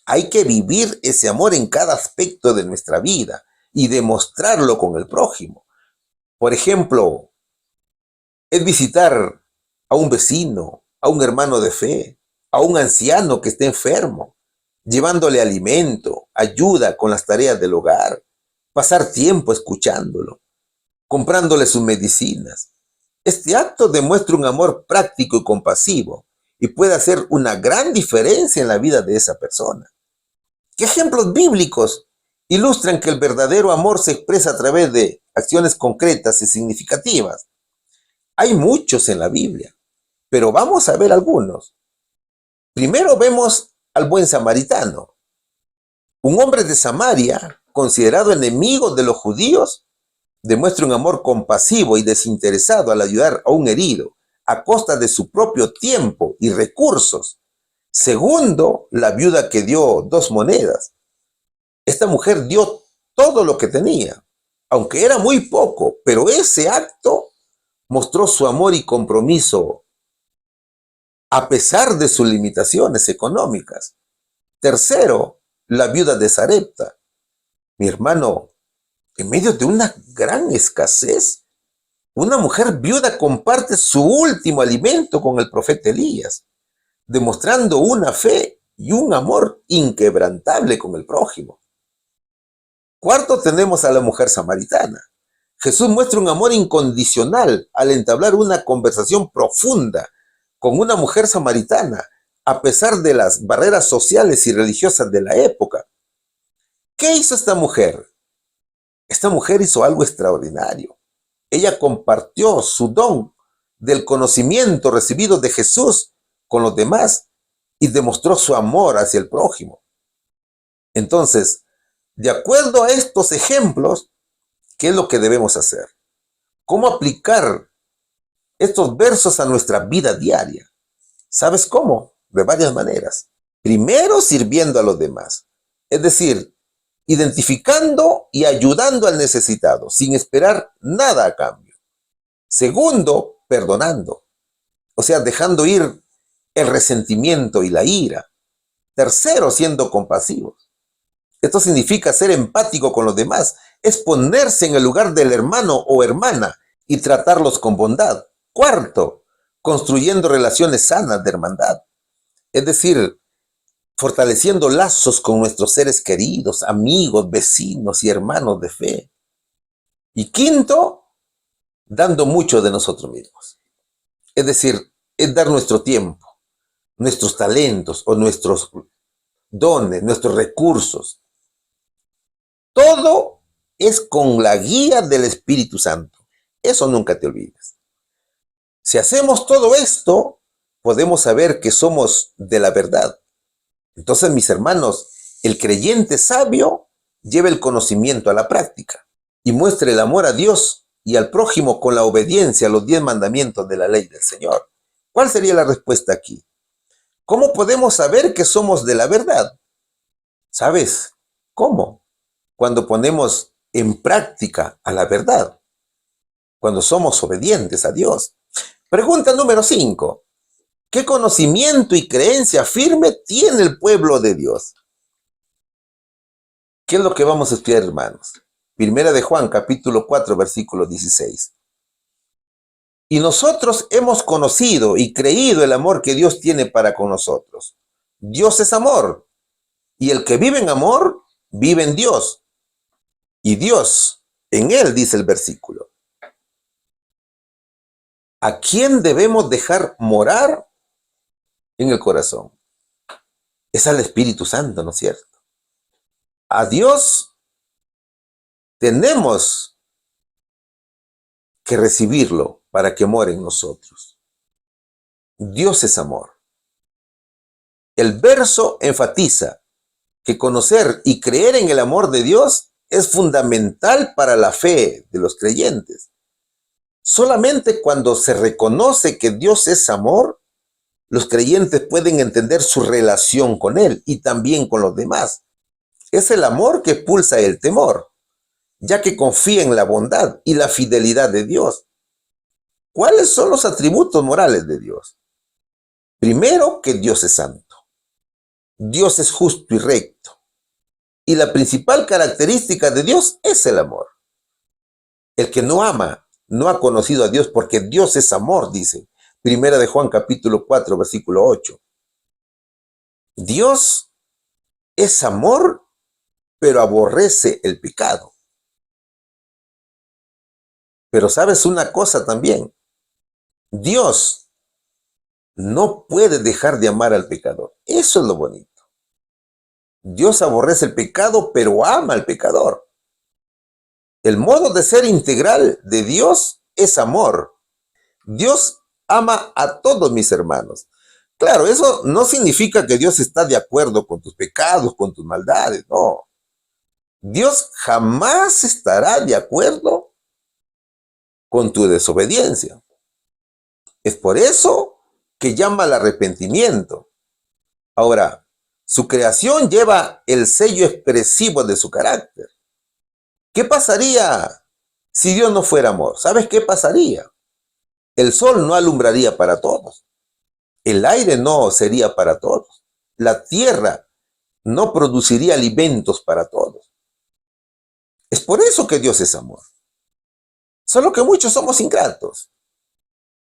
Hay que vivir ese amor en cada aspecto de nuestra vida y demostrarlo con el prójimo. Por ejemplo, es visitar a un vecino, a un hermano de fe, a un anciano que esté enfermo, llevándole alimento, ayuda con las tareas del hogar, pasar tiempo escuchándolo, comprándole sus medicinas. Este acto demuestra un amor práctico y compasivo y puede hacer una gran diferencia en la vida de esa persona. ¿Qué ejemplos bíblicos ilustran que el verdadero amor se expresa a través de acciones concretas y significativas? Hay muchos en la Biblia, pero vamos a ver algunos. Primero vemos al buen samaritano. Un hombre de Samaria, considerado enemigo de los judíos, demuestra un amor compasivo y desinteresado al ayudar a un herido, a costa de su propio tiempo y recursos. Segundo, la viuda que dio 2 monedas. Esta mujer dio todo lo que tenía, aunque era muy poco, pero ese acto mostró su amor y compromiso a pesar de sus limitaciones económicas. Tercero, la viuda de Sarepta. Mi hermano, en medio de una gran escasez, una mujer viuda comparte su último alimento con el profeta Elías, demostrando una fe y un amor inquebrantable con el prójimo. Cuarto, tenemos a la mujer samaritana. Jesús muestra un amor incondicional al entablar una conversación profunda con una mujer samaritana, a pesar de las barreras sociales y religiosas de la época. ¿Qué hizo esta mujer? Esta mujer hizo algo extraordinario. Ella compartió su don del conocimiento recibido de Jesús con los demás y demostró su amor hacia el prójimo. Entonces, de acuerdo a estos ejemplos, ¿qué es lo que debemos hacer? ¿Cómo aplicar estos versos a nuestra vida diaria? ¿Sabes cómo? De varias maneras. Primero, sirviendo a los demás. Es decir, identificando y ayudando al necesitado, sin esperar nada a cambio. Segundo, perdonando. O sea, dejando ir el resentimiento y la ira. Tercero, siendo compasivos. Esto significa ser empático con los demás, es ponerse en el lugar del hermano o hermana y tratarlos con bondad. Cuarto, construyendo relaciones sanas de hermandad. Es decir, fortaleciendo lazos con nuestros seres queridos, amigos, vecinos y hermanos de fe. Y quinto, dando mucho de nosotros mismos. Es decir, es dar nuestro tiempo, nuestros talentos o nuestros dones, nuestros recursos. Todo es con la guía del Espíritu Santo. Eso nunca te olvides. Si hacemos todo esto, podemos saber que somos de la verdad. Entonces, mis hermanos, el creyente sabio lleva el conocimiento a la práctica y muestra el amor a Dios y al prójimo con la obediencia a los 10 mandamientos de la ley del Señor. ¿Cuál sería la respuesta aquí? ¿Cómo podemos saber que somos de la verdad? ¿Sabes cómo? Cuando ponemos en práctica a la verdad, cuando somos obedientes a Dios. Pregunta número 5. ¿Qué conocimiento y creencia firme tiene el pueblo de Dios? ¿Qué es lo que vamos a estudiar, hermanos? Primera de Juan, capítulo 4, versículo 16. Y nosotros hemos conocido y creído el amor que Dios tiene para con nosotros. Dios es amor, y el que vive en amor, vive en Dios. Y Dios, en él, dice el versículo. ¿A quién debemos dejar morar en el corazón? Es al Espíritu Santo, ¿no es cierto? A Dios tenemos que recibirlo para que more en nosotros. Dios es amor. El verso enfatiza que conocer y creer en el amor de Dios es fundamental para la fe de los creyentes. Solamente cuando se reconoce que Dios es amor, los creyentes pueden entender su relación con Él y también con los demás. Es el amor que expulsa el temor, ya que confía en la bondad y la fidelidad de Dios. ¿Cuáles son los atributos morales de Dios? Primero, que Dios es santo. Dios es justo y recto. Y la principal característica de Dios es el amor. El que no ama no ha conocido a Dios, porque Dios es amor, dice Primera de Juan capítulo 4, versículo 8. Dios es amor, pero aborrece el pecado. Pero sabes una cosa también, Dios no puede dejar de amar al pecador. Eso es lo bonito. Dios aborrece el pecado, pero ama al pecador. El modo de ser integral de Dios es amor. Dios ama a todos mis hermanos. Claro, eso no significa que Dios está de acuerdo con tus pecados, con tus maldades, no. Dios jamás estará de acuerdo con tu desobediencia. Es por eso que llama al arrepentimiento. Ahora, su creación lleva el sello expresivo de su carácter. ¿Qué pasaría si Dios no fuera amor? ¿Sabes qué pasaría? El sol no alumbraría para todos. El aire no sería para todos. La tierra no produciría alimentos para todos. Es por eso que Dios es amor. Solo que muchos somos ingratos.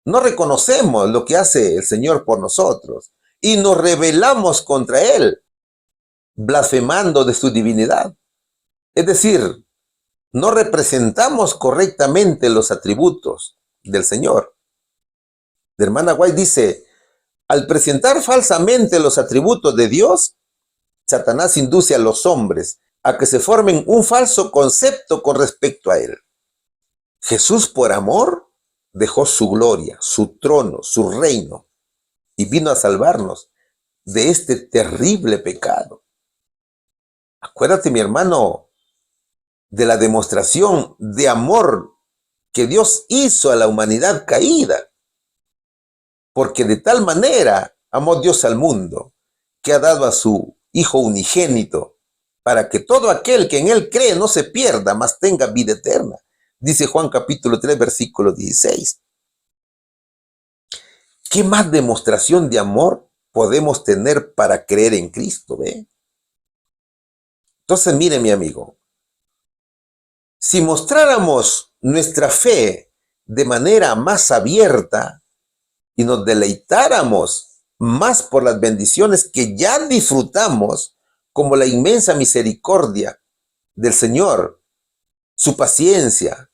No reconocemos lo que hace el Señor por nosotros y nos rebelamos contra Él, blasfemando de su divinidad. Es decir, no representamos correctamente los atributos del Señor. La hermana White dice, al presentar falsamente los atributos de Dios, Satanás induce a los hombres a que se formen un falso concepto con respecto a Él. Jesús, por amor, dejó su gloria, su trono, su reino, y vino a salvarnos de este terrible pecado. Acuérdate, mi hermano, de la demostración de amor que Dios hizo a la humanidad caída, porque de tal manera amó Dios al mundo, que ha dado a su Hijo unigénito, para que todo aquel que en Él cree no se pierda, mas tenga vida eterna. Dice Juan capítulo 3, versículo 16. ¿Qué más demostración de amor podemos tener para creer en Cristo? ¿Ve? Entonces, mire, mi amigo, si mostráramos nuestra fe de manera más abierta y nos deleitáramos más por las bendiciones que ya disfrutamos, como la inmensa misericordia del Señor, su paciencia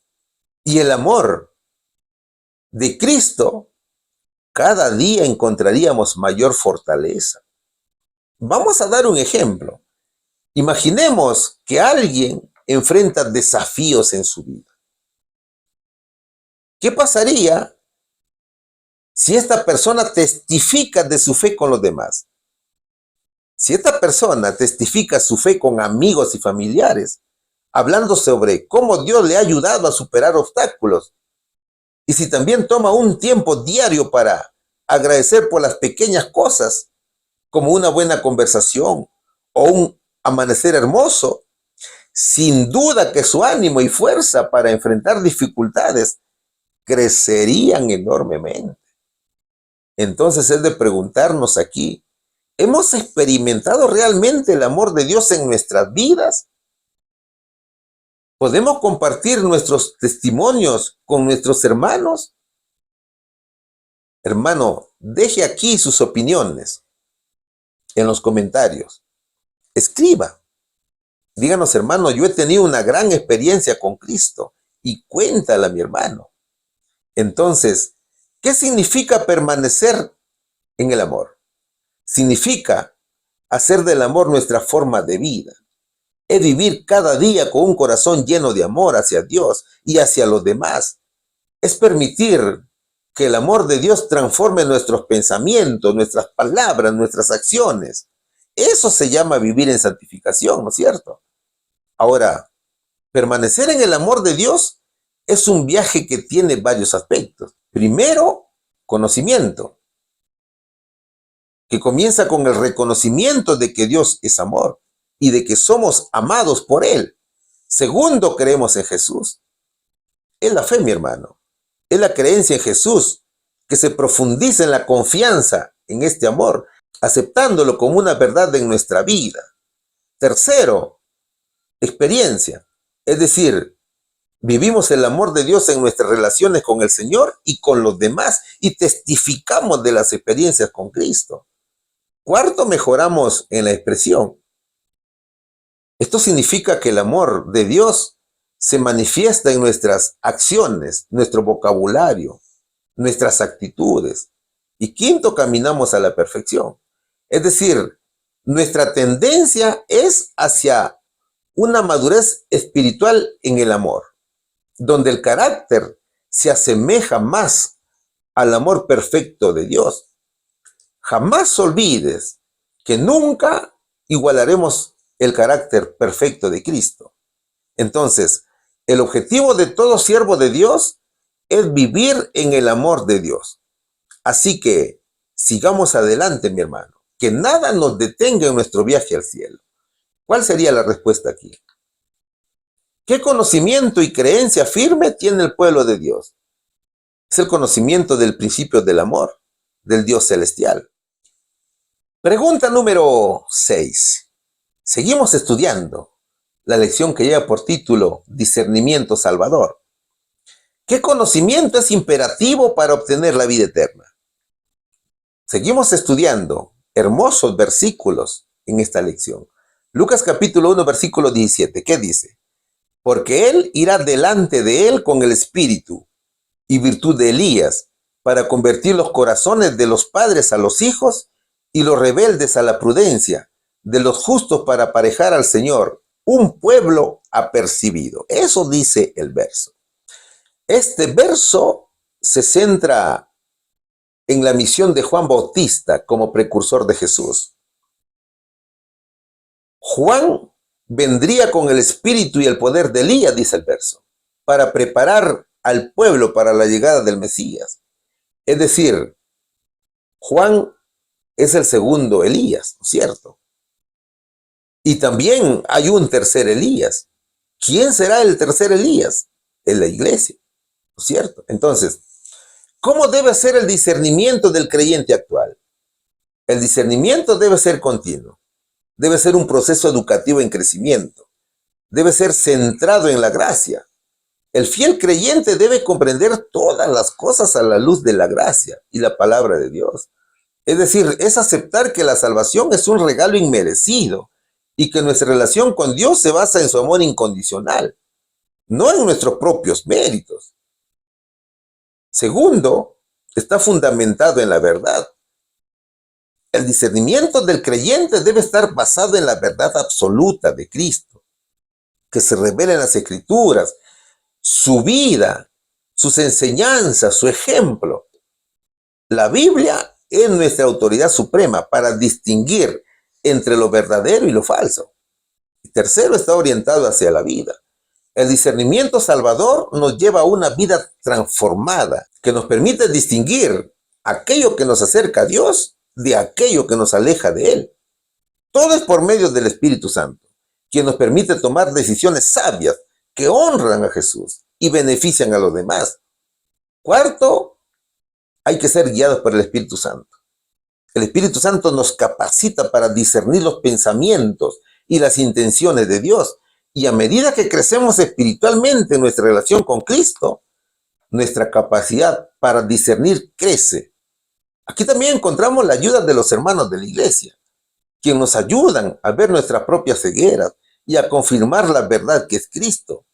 y el amor de Cristo, cada día encontraríamos mayor fortaleza. Vamos a dar un ejemplo. Imaginemos que alguien enfrenta desafíos en su vida. ¿Qué pasaría si esta persona testifica de su fe con los demás? Si esta persona testifica su fe con amigos y familiares, hablando sobre cómo Dios le ha ayudado a superar obstáculos, y si también toma un tiempo diario para agradecer por las pequeñas cosas, como una buena conversación o un amanecer hermoso, sin duda que su ánimo y fuerza para enfrentar dificultades crecerían enormemente. Entonces es de preguntarnos aquí, ¿hemos experimentado realmente el amor de Dios en nuestras vidas? ¿Podemos compartir nuestros testimonios con nuestros hermanos? Hermano, deje aquí sus opiniones en los comentarios. Escriba. Díganos, hermano, yo he tenido una gran experiencia con Cristo y cuéntala, mi hermano. Entonces, ¿qué significa permanecer en el amor? Significa hacer del amor nuestra forma de vida. Es vivir cada día con un corazón lleno de amor hacia Dios y hacia los demás. Es permitir que el amor de Dios transforme nuestros pensamientos, nuestras palabras, nuestras acciones. Eso se llama vivir en santificación, ¿no es cierto? Ahora, permanecer en el amor de Dios es un viaje que tiene varios aspectos. Primero, conocimiento, que comienza con el reconocimiento de que Dios es amor y de que somos amados por Él. Segundo, creemos en Jesús. Es la fe, mi hermano. Es la creencia en Jesús que se profundiza en la confianza en este amor, aceptándolo como una verdad en nuestra vida. Tercero, experiencia. Es decir, vivimos el amor de Dios en nuestras relaciones con el Señor y con los demás y testificamos de las experiencias con Cristo. Cuarto, mejoramos en la expresión. Esto significa que el amor de Dios se manifiesta en nuestras acciones, nuestro vocabulario, nuestras actitudes. Y quinto, caminamos a la perfección. Es decir, nuestra tendencia es hacia una madurez espiritual en el amor, donde el carácter se asemeja más al amor perfecto de Dios. Jamás olvides que nunca igualaremos el carácter perfecto de Cristo. Entonces, el objetivo de todo siervo de Dios es vivir en el amor de Dios. Así que sigamos adelante, mi hermano. Que nada nos detenga en nuestro viaje al cielo. ¿Cuál sería la respuesta aquí? ¿Qué conocimiento y creencia firme tiene el pueblo de Dios? Es el conocimiento del principio del amor, del Dios celestial. Pregunta número 6. Seguimos estudiando la lección que lleva por título Discernimiento Salvador. ¿Qué conocimiento es imperativo para obtener la vida eterna? Seguimos estudiando hermosos versículos en esta lección. Lucas capítulo 1, versículo 17. ¿Qué dice? Porque él irá delante de él con el espíritu y virtud de Elías, para convertir los corazones de los padres a los hijos y los rebeldes a la prudencia, de los justos para aparejar al Señor, un pueblo apercibido. Eso dice el verso. Este verso se centra en la misión de Juan Bautista como precursor de Jesús. Juan vendría con el espíritu y el poder de Elías, dice el verso, para preparar al pueblo para la llegada del Mesías. Es decir, Juan es el segundo Elías, ¿no es cierto? Y también hay un tercer Elías. ¿Quién será el tercer Elías? En la iglesia, ¿no es cierto? Entonces, ¿cómo debe ser el discernimiento del creyente actual? El discernimiento debe ser continuo. Debe ser un proceso educativo en crecimiento. Debe ser centrado en la gracia. El fiel creyente debe comprender todas las cosas a la luz de la gracia y la palabra de Dios. Es decir, es aceptar que la salvación es un regalo inmerecido y que nuestra relación con Dios se basa en su amor incondicional, no en nuestros propios méritos. Segundo, está fundamentado en la verdad. El discernimiento del creyente debe estar basado en la verdad absoluta de Cristo, que se revela en las Escrituras, su vida, sus enseñanzas, su ejemplo. La Biblia es nuestra autoridad suprema para distinguir entre lo verdadero y lo falso. Y tercero, está orientado hacia la vida. El discernimiento salvador nos lleva a una vida transformada que nos permite distinguir aquello que nos acerca a Dios de aquello que nos aleja de Él. Todo es por medio del Espíritu Santo, quien nos permite tomar decisiones sabias que honran a Jesús y benefician a los demás. Cuarto, hay que ser guiados por el Espíritu Santo. El Espíritu Santo nos capacita para discernir los pensamientos y las intenciones de Dios. Y a medida que crecemos espiritualmente en nuestra relación con Cristo, nuestra capacidad para discernir crece. Aquí también encontramos la ayuda de los hermanos de la iglesia, quienes nos ayudan a ver nuestras propias cegueras y a confirmar la verdad que es Cristo.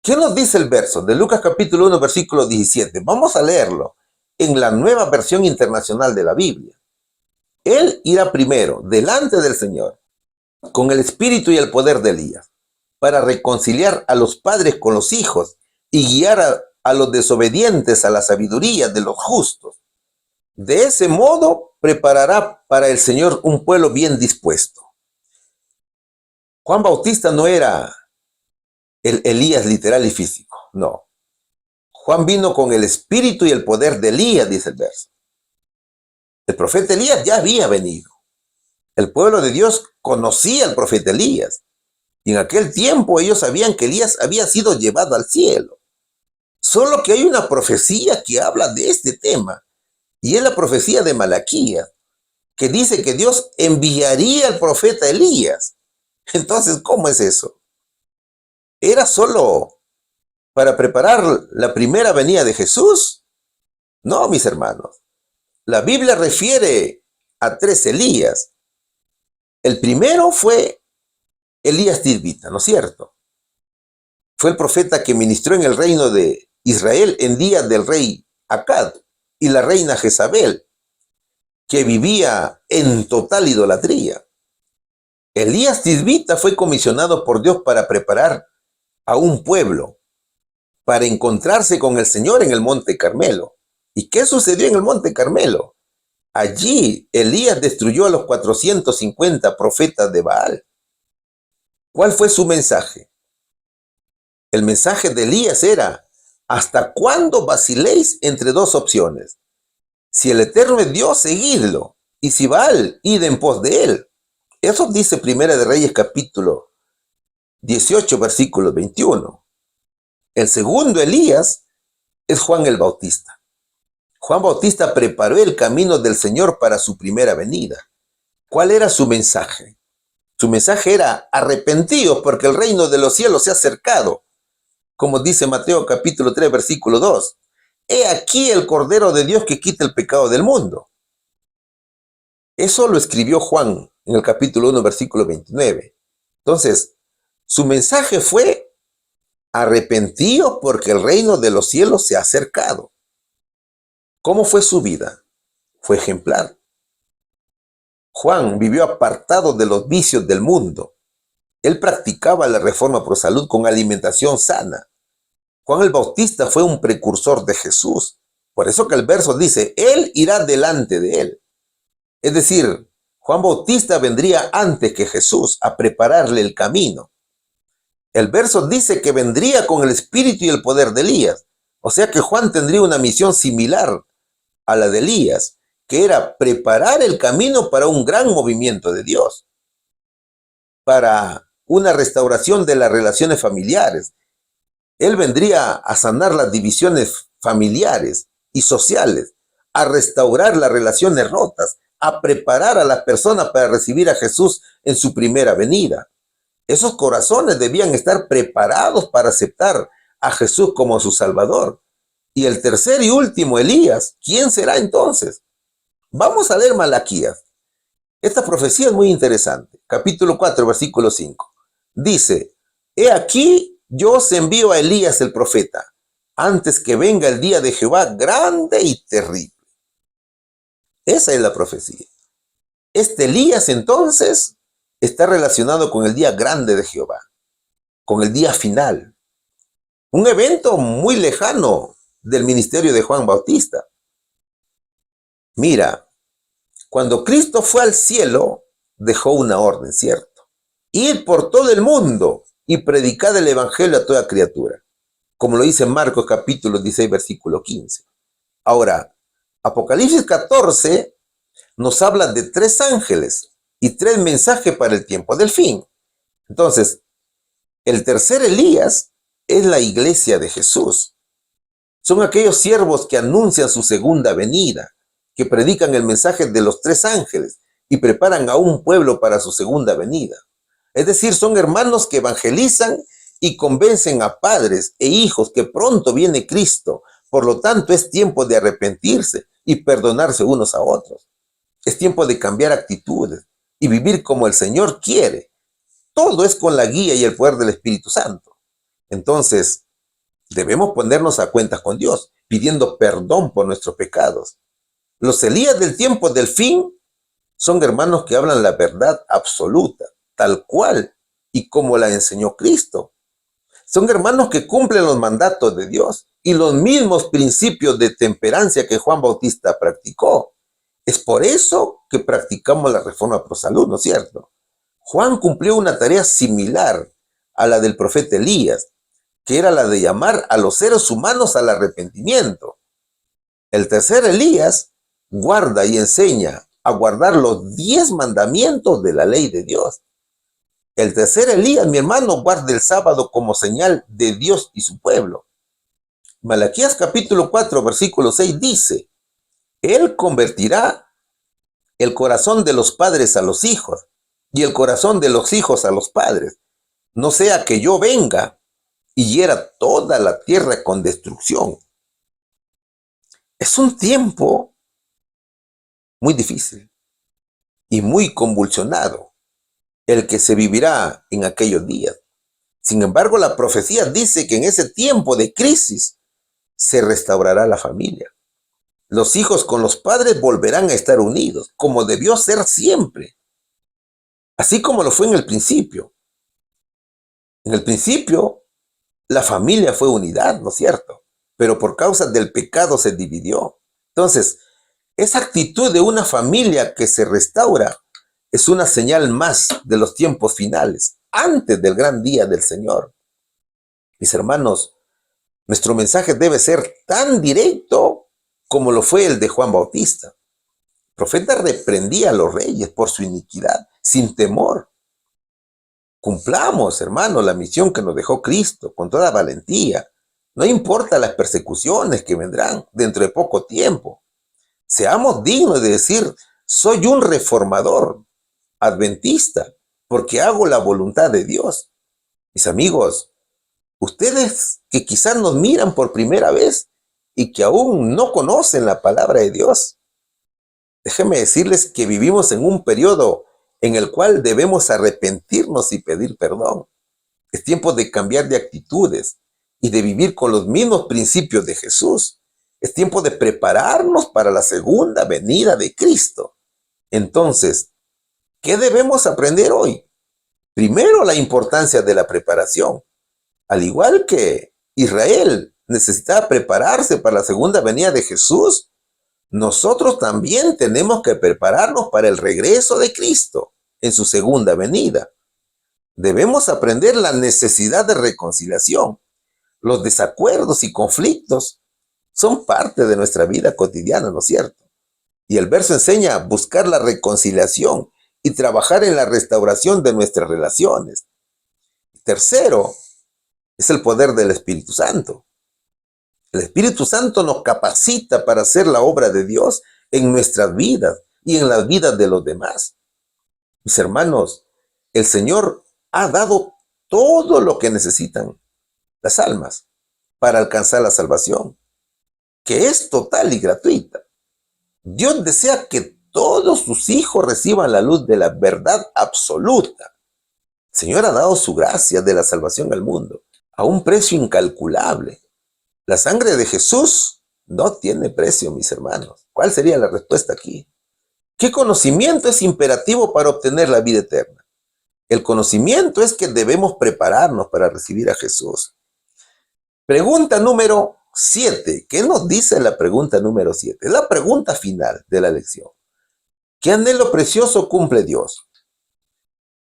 ¿Qué nos dice el verso de Lucas capítulo 1, versículo 17? Vamos a leerlo en la Nueva Versión Internacional de la Biblia. Él irá primero delante del Señor con el espíritu y el poder de Elías, para reconciliar a los padres con los hijos y guiar a los desobedientes a la sabiduría de los justos. De ese modo preparará para el Señor un pueblo bien dispuesto. Juan Bautista no era el Elías literal y físico, no. Juan vino con el espíritu y el poder de Elías, dice el verso. El profeta Elías ya había venido. El pueblo de Dios conocía al profeta Elías. Y en aquel tiempo ellos sabían que Elías había sido llevado al cielo. Solo que hay una profecía que habla de este tema. Y es la profecía de Malaquías, que dice que Dios enviaría al profeta Elías. Entonces, ¿cómo es eso? ¿Era solo para preparar la primera venida de Jesús? No, mis hermanos. La Biblia refiere a 3 Elías. El primero fue Elías Tisbita, ¿no es cierto? Fue el profeta que ministró en el reino de Israel en días del rey Acab y la reina Jezabel, que vivía en total idolatría. Elías Tisbita fue comisionado por Dios para preparar a un pueblo para encontrarse con el Señor en el Monte Carmelo. ¿Y qué sucedió en el Monte Carmelo? Allí Elías destruyó a los 450 profetas de Baal. ¿Cuál fue su mensaje? El mensaje de Elías era: ¿hasta cuándo vaciléis entre dos opciones? Si el Eterno es Dios, seguidlo. Y si Baal, id en pos de él. Eso dice Primera de Reyes capítulo 18, versículo 21. El segundo Elías es Juan el Bautista. Juan Bautista preparó el camino del Señor para su primera venida. ¿Cuál era su mensaje? Su mensaje era: arrepentidos porque el reino de los cielos se ha acercado. Como dice Mateo capítulo 3, versículo 2. He aquí el Cordero de Dios que quita el pecado del mundo. Eso lo escribió Juan en el capítulo 1, versículo 29. Entonces, su mensaje fue: arrepentidos porque el reino de los cielos se ha acercado. ¿Cómo fue su vida? Fue ejemplar. Juan vivió apartado de los vicios del mundo. Él practicaba la reforma pro salud con alimentación sana. Juan el Bautista fue un precursor de Jesús. Por eso que el verso dice: Él irá delante de él. Es decir, Juan Bautista vendría antes que Jesús a prepararle el camino. El verso dice que vendría con el espíritu y el poder de Elías. O sea que Juan tendría una misión similar a la de Elías, que era preparar el camino para un gran movimiento de Dios, para una restauración de las relaciones familiares. Él vendría a sanar las divisiones familiares y sociales, a restaurar las relaciones rotas, a preparar a las personas para recibir a Jesús en su primera venida. Esos corazones debían estar preparados para aceptar a Jesús como su Salvador. Y el tercer y último, Elías, ¿quién será entonces? Vamos a leer Malaquías. Esta profecía es muy interesante. Capítulo 4, versículo 5. Dice: He aquí, yo os envío a Elías el profeta, antes que venga el día de Jehová grande y terrible. Esa es la profecía. Este Elías entonces está relacionado con el día grande de Jehová, con el día final. Un evento muy lejano del ministerio de Juan Bautista. Mira, cuando Cristo fue al cielo, dejó una orden, ¿cierto? Ir por todo el mundo y predicar el evangelio a toda criatura, como lo dice Marcos capítulo 16, versículo 15. Ahora, Apocalipsis 14 nos habla de 3 ángeles y 3 mensajes para el tiempo del fin. Entonces, el tercer Elías es la iglesia de Jesús. Son aquellos siervos que anuncian su segunda venida, que predican el mensaje de los 3 ángeles y preparan a un pueblo para su segunda venida. Es decir, son hermanos que evangelizan y convencen a padres e hijos que pronto viene Cristo. Por lo tanto, es tiempo de arrepentirse y perdonarse unos a otros. Es tiempo de cambiar actitudes y vivir como el Señor quiere. Todo es con la guía y el poder del Espíritu Santo. Entonces, debemos ponernos a cuentas con Dios, pidiendo perdón por nuestros pecados. Los Elías del tiempo del fin son hermanos que hablan la verdad absoluta, tal cual y como la enseñó Cristo. Son hermanos que cumplen los mandatos de Dios y los mismos principios de temperancia que Juan Bautista practicó. Es por eso que practicamos la reforma pro salud, ¿no es cierto? Juan cumplió una tarea similar a la del profeta Elías, que era la de llamar a los seres humanos al arrepentimiento. El tercer Elías guarda y enseña a guardar los 10 mandamientos de la ley de Dios. El tercer Elías, mi hermano, guarda el sábado como señal de Dios y su pueblo. Malaquías capítulo 4, versículo 6 dice: Él convertirá el corazón de los padres a los hijos y el corazón de los hijos a los padres, no sea que yo venga y hiera toda la tierra con destrucción. Es un tiempo muy difícil y muy convulsionado el que se vivirá en aquellos días. Sin embargo, la profecía dice que en ese tiempo de crisis se restaurará la familia. Los hijos con los padres volverán a estar unidos, como debió ser siempre, así como lo fue en el principio. En el principio, la familia fue unidad, ¿no es cierto? Pero por causa del pecado se dividió. Entonces, esa actitud de una familia que se restaura es una señal más de los tiempos finales, antes del gran día del Señor. Mis hermanos, nuestro mensaje debe ser tan directo como lo fue el de Juan Bautista. El profeta reprendía a los reyes por su iniquidad, sin temor. Cumplamos, hermanos, la misión que nos dejó Cristo con toda valentía. No importa las persecuciones que vendrán dentro de poco tiempo. Seamos dignos de decir, soy un reformador adventista, porque hago la voluntad de Dios. Mis amigos, ustedes que quizás nos miran por primera vez y que aún no conocen la palabra de Dios, déjenme decirles que vivimos en un periodo en el cual debemos arrepentirnos y pedir perdón. Es tiempo de cambiar de actitudes y de vivir con los mismos principios de Jesús. Es tiempo de prepararnos para la segunda venida de Cristo. Entonces, ¿qué debemos aprender hoy? Primero, la importancia de la preparación. Al igual que Israel necesitaba prepararse para la segunda venida de Jesús, nosotros también tenemos que prepararnos para el regreso de Cristo en su segunda venida. Debemos aprender la necesidad de reconciliación. Los desacuerdos y conflictos son parte de nuestra vida cotidiana, ¿no es cierto? Y el verso enseña a buscar la reconciliación y trabajar en la restauración de nuestras relaciones. Tercero, es el poder del Espíritu Santo. El Espíritu Santo nos capacita para hacer la obra de Dios en nuestras vidas y en las vidas de los demás. Mis hermanos, el Señor ha dado todo lo que necesitan las almas para alcanzar la salvación, que es total y gratuita. Dios desea que todos sus hijos reciban la luz de la verdad absoluta. El Señor ha dado su gracia de la salvación al mundo a un precio incalculable. La sangre de Jesús no tiene precio, mis hermanos. ¿Cuál sería la respuesta aquí? ¿Qué conocimiento es imperativo para obtener la vida eterna? El conocimiento es que debemos prepararnos para recibir a Jesús. Pregunta número 7. ¿Qué nos dice la pregunta número 7? Es la pregunta final de la lección. ¿Qué anhelo precioso cumple Dios?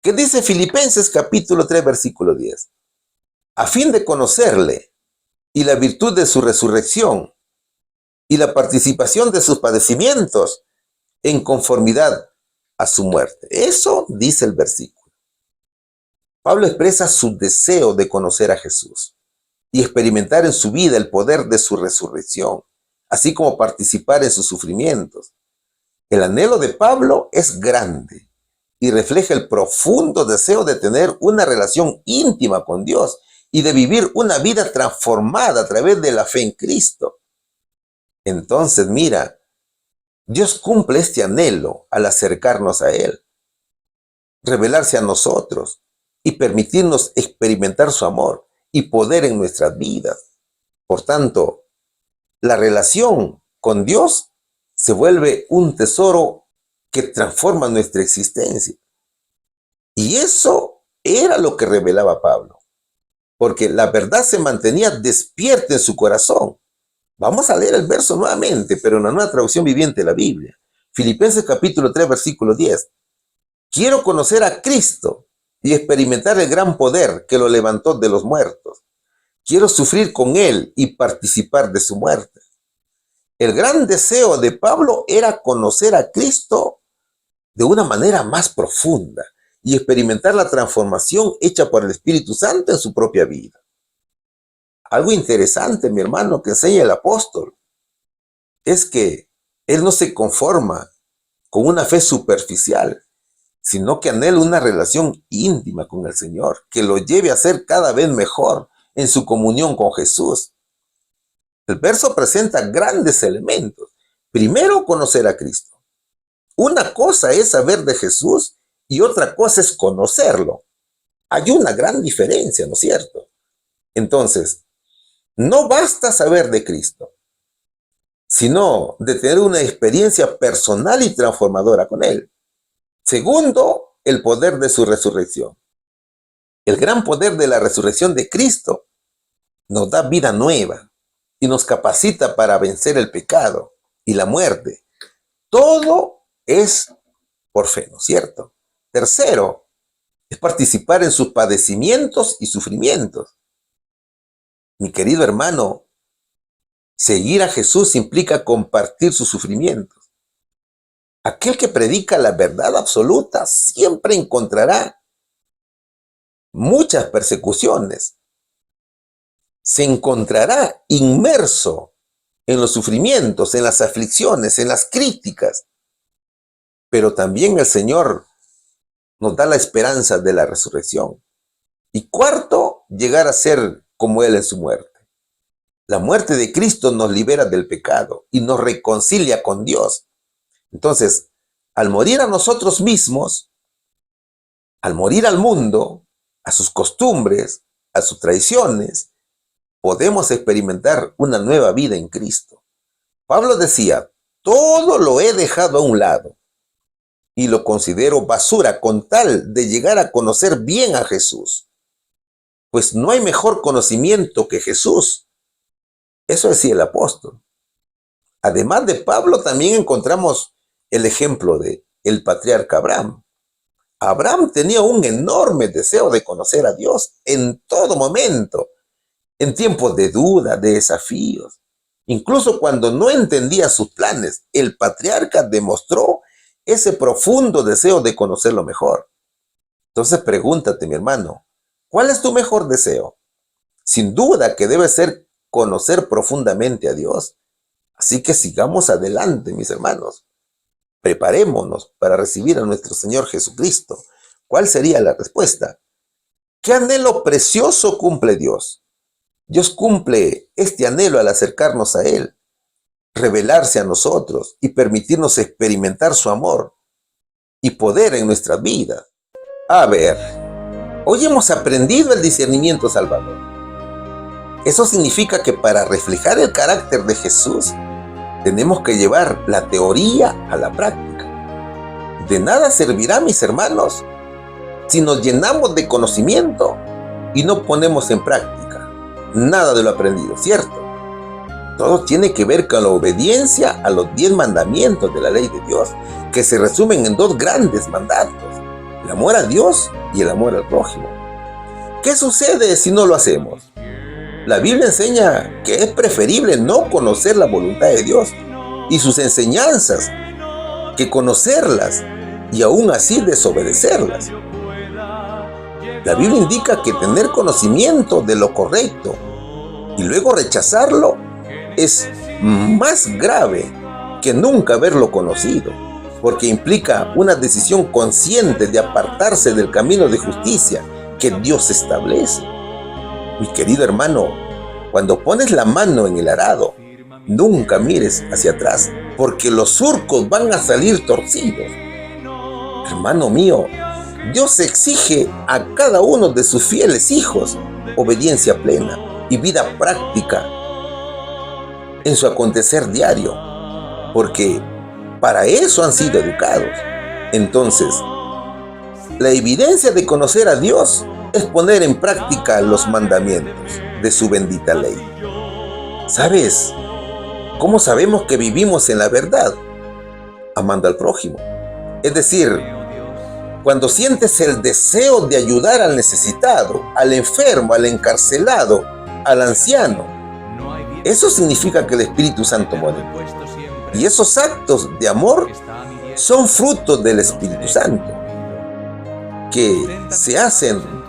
¿Qué dice Filipenses capítulo 3, versículo 10? A fin de conocerle y la virtud de su resurrección y la participación de sus padecimientos en conformidad a su muerte. Eso dice el versículo. Pablo expresa su deseo de conocer a Jesús y experimentar en su vida el poder de su resurrección, así como participar en sus sufrimientos. El anhelo de Pablo es grande y refleja el profundo deseo de tener una relación íntima con Dios y de vivir una vida transformada a través de la fe en Cristo. Entonces, mira, Dios cumple este anhelo al acercarnos a Él, revelarse a nosotros y permitirnos experimentar su amor y poder en nuestras vidas. Por tanto, la relación con Dios se vuelve un tesoro que transforma nuestra existencia. Y eso era lo que revelaba Pablo, porque la verdad se mantenía despierta en su corazón. Vamos a leer el verso nuevamente, pero en la nueva traducción viviente de la Biblia. Filipenses capítulo 3, versículo 10. Quiero conocer a Cristo y experimentar el gran poder que lo levantó de los muertos. Quiero sufrir con Él y participar de su muerte. El gran deseo de Pablo era conocer a Cristo de una manera más profunda y experimentar la transformación hecha por el Espíritu Santo en su propia vida. Algo interesante, mi hermano, que enseña el apóstol, es que él no se conforma con una fe superficial, sino que anhela una relación íntima con el Señor, que lo lleve a ser cada vez mejor en su comunión con Jesús. El verso presenta grandes elementos. Primero, conocer a Cristo. Una cosa es saber de Jesús y otra cosa es conocerlo. Hay una gran diferencia, ¿no es cierto? Entonces, no basta saber de Cristo, sino de tener una experiencia personal y transformadora con Él. Segundo, el poder de su resurrección. El gran poder de la resurrección de Cristo nos da vida nueva y nos capacita para vencer el pecado y la muerte. Todo es por fe, ¿no es cierto? Tercero, es participar en sus padecimientos y sufrimientos. Mi querido hermano, Seguir a Jesús implica compartir sus sufrimientos. Aquel que predica la verdad absoluta siempre encontrará muchas persecuciones. Se encontrará inmerso en los sufrimientos, en las aflicciones, en las críticas. Pero también el Señor nos da la esperanza de la resurrección. Y cuarto, llegar a ser como Él en su muerte. La muerte de Cristo nos libera del pecado y nos reconcilia con Dios. Entonces, al morir a nosotros mismos, al morir al mundo, a sus costumbres, a sus tradiciones, podemos experimentar una nueva vida en Cristo. Pablo decía, todo lo he dejado a un lado y lo considero basura con tal de llegar a conocer bien a Jesús. Pues no hay mejor conocimiento que Jesús. Eso decía el apóstol. Además de Pablo, también encontramos el ejemplo de el patriarca Abraham. Abraham tenía un enorme deseo de conocer a Dios en todo momento, en tiempos de duda, de desafíos. Incluso cuando no entendía sus planes, el patriarca demostró ese profundo deseo de conocerlo mejor. Entonces pregúntate, mi hermano, ¿cuál es tu mejor deseo? Sin duda que debe ser conocer profundamente a Dios. Así que sigamos adelante, mis hermanos. Preparémonos para recibir a nuestro Señor Jesucristo. ¿Cuál sería la respuesta? ¿Qué anhelo precioso cumple Dios? Dios cumple este anhelo al acercarnos a Él, revelarse a nosotros y permitirnos experimentar su amor y poder en nuestra vida. A ver, hoy hemos aprendido el discernimiento salvador. Eso significa que para reflejar el carácter de Jesús, tenemos que llevar la teoría a la práctica. De nada servirá, mis hermanos, si nos llenamos de conocimiento y no ponemos en práctica nada de lo aprendido, ¿cierto? Todo tiene que ver con la obediencia a los 10 mandamientos de la ley de Dios, que se resumen en 2 grandes mandatos: el amor a Dios y el amor al prójimo. ¿Qué sucede si no lo hacemos? La Biblia enseña que es preferible no conocer la voluntad de Dios y sus enseñanzas que conocerlas y aún así desobedecerlas. La Biblia indica que tener conocimiento de lo correcto y luego rechazarlo es más grave que nunca haberlo conocido, porque implica una decisión consciente de apartarse del camino de justicia que Dios establece. Mi querido hermano, cuando pones la mano en el arado, nunca mires hacia atrás, porque los surcos van a salir torcidos. Hermano mío, Dios exige a cada uno de sus fieles hijos obediencia plena y vida práctica en su acontecer diario, porque para eso han sido educados. Entonces, la evidencia de conocer a Dios es poner en práctica los mandamientos de su bendita ley. ¿Sabes cómo sabemos que vivimos en la verdad? Amando al prójimo. Es decir, cuando sientes el deseo de ayudar al necesitado, al enfermo, al encarcelado, al anciano, eso significa que el Espíritu Santo mora en ti. Y esos actos de amor son frutos del Espíritu Santo, que se hacen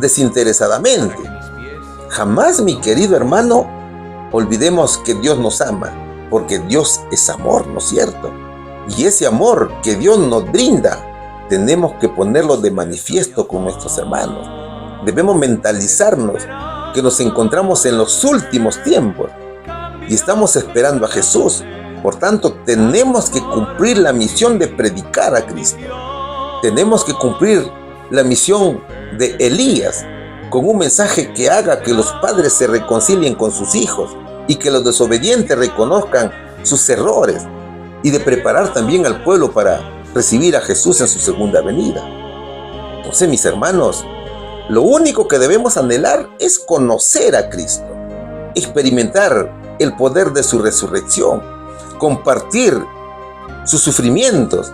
desinteresadamente. Jamás, mi querido hermano, olvidemos que Dios nos ama, porque Dios es amor, ¿no es cierto? Y ese amor que Dios nos brinda, tenemos que ponerlo de manifiesto con nuestros hermanos. Debemos mentalizarnos que nos encontramos en los últimos tiempos y estamos esperando a Jesús. Por tanto, tenemos que cumplir la misión de predicar a Cristo. Tenemos que cumplir la misión de Elías con un mensaje que haga que los padres se reconcilien con sus hijos y que los desobedientes reconozcan sus errores, y de preparar también al pueblo para recibir a Jesús en su segunda venida. Entonces, mis hermanos, lo único que debemos anhelar es conocer a Cristo, experimentar el poder de su resurrección, compartir sus sufrimientos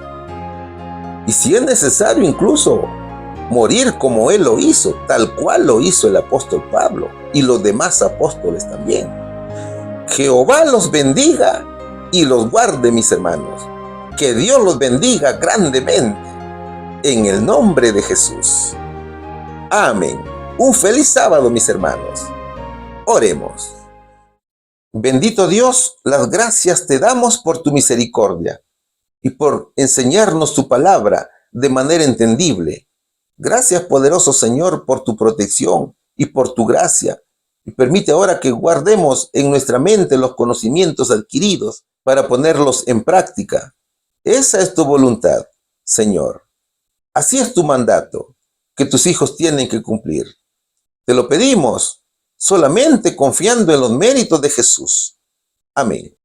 y, si es necesario, incluso morir como Él lo hizo, tal cual lo hizo el apóstol Pablo y los demás apóstoles también. Jehová los bendiga y los guarde, mis hermanos. Que Dios los bendiga grandemente. En el nombre de Jesús. Amén. Un feliz sábado, mis hermanos. Oremos. Bendito Dios, las gracias te damos por tu misericordia y por enseñarnos tu palabra de manera entendible. Gracias, poderoso Señor, por tu protección y por tu gracia. Y permite ahora que guardemos en nuestra mente los conocimientos adquiridos para ponerlos en práctica. Esa es tu voluntad, Señor. Así es tu mandato, que tus hijos tienen que cumplir. Te lo pedimos solamente confiando en los méritos de Jesús. Amén.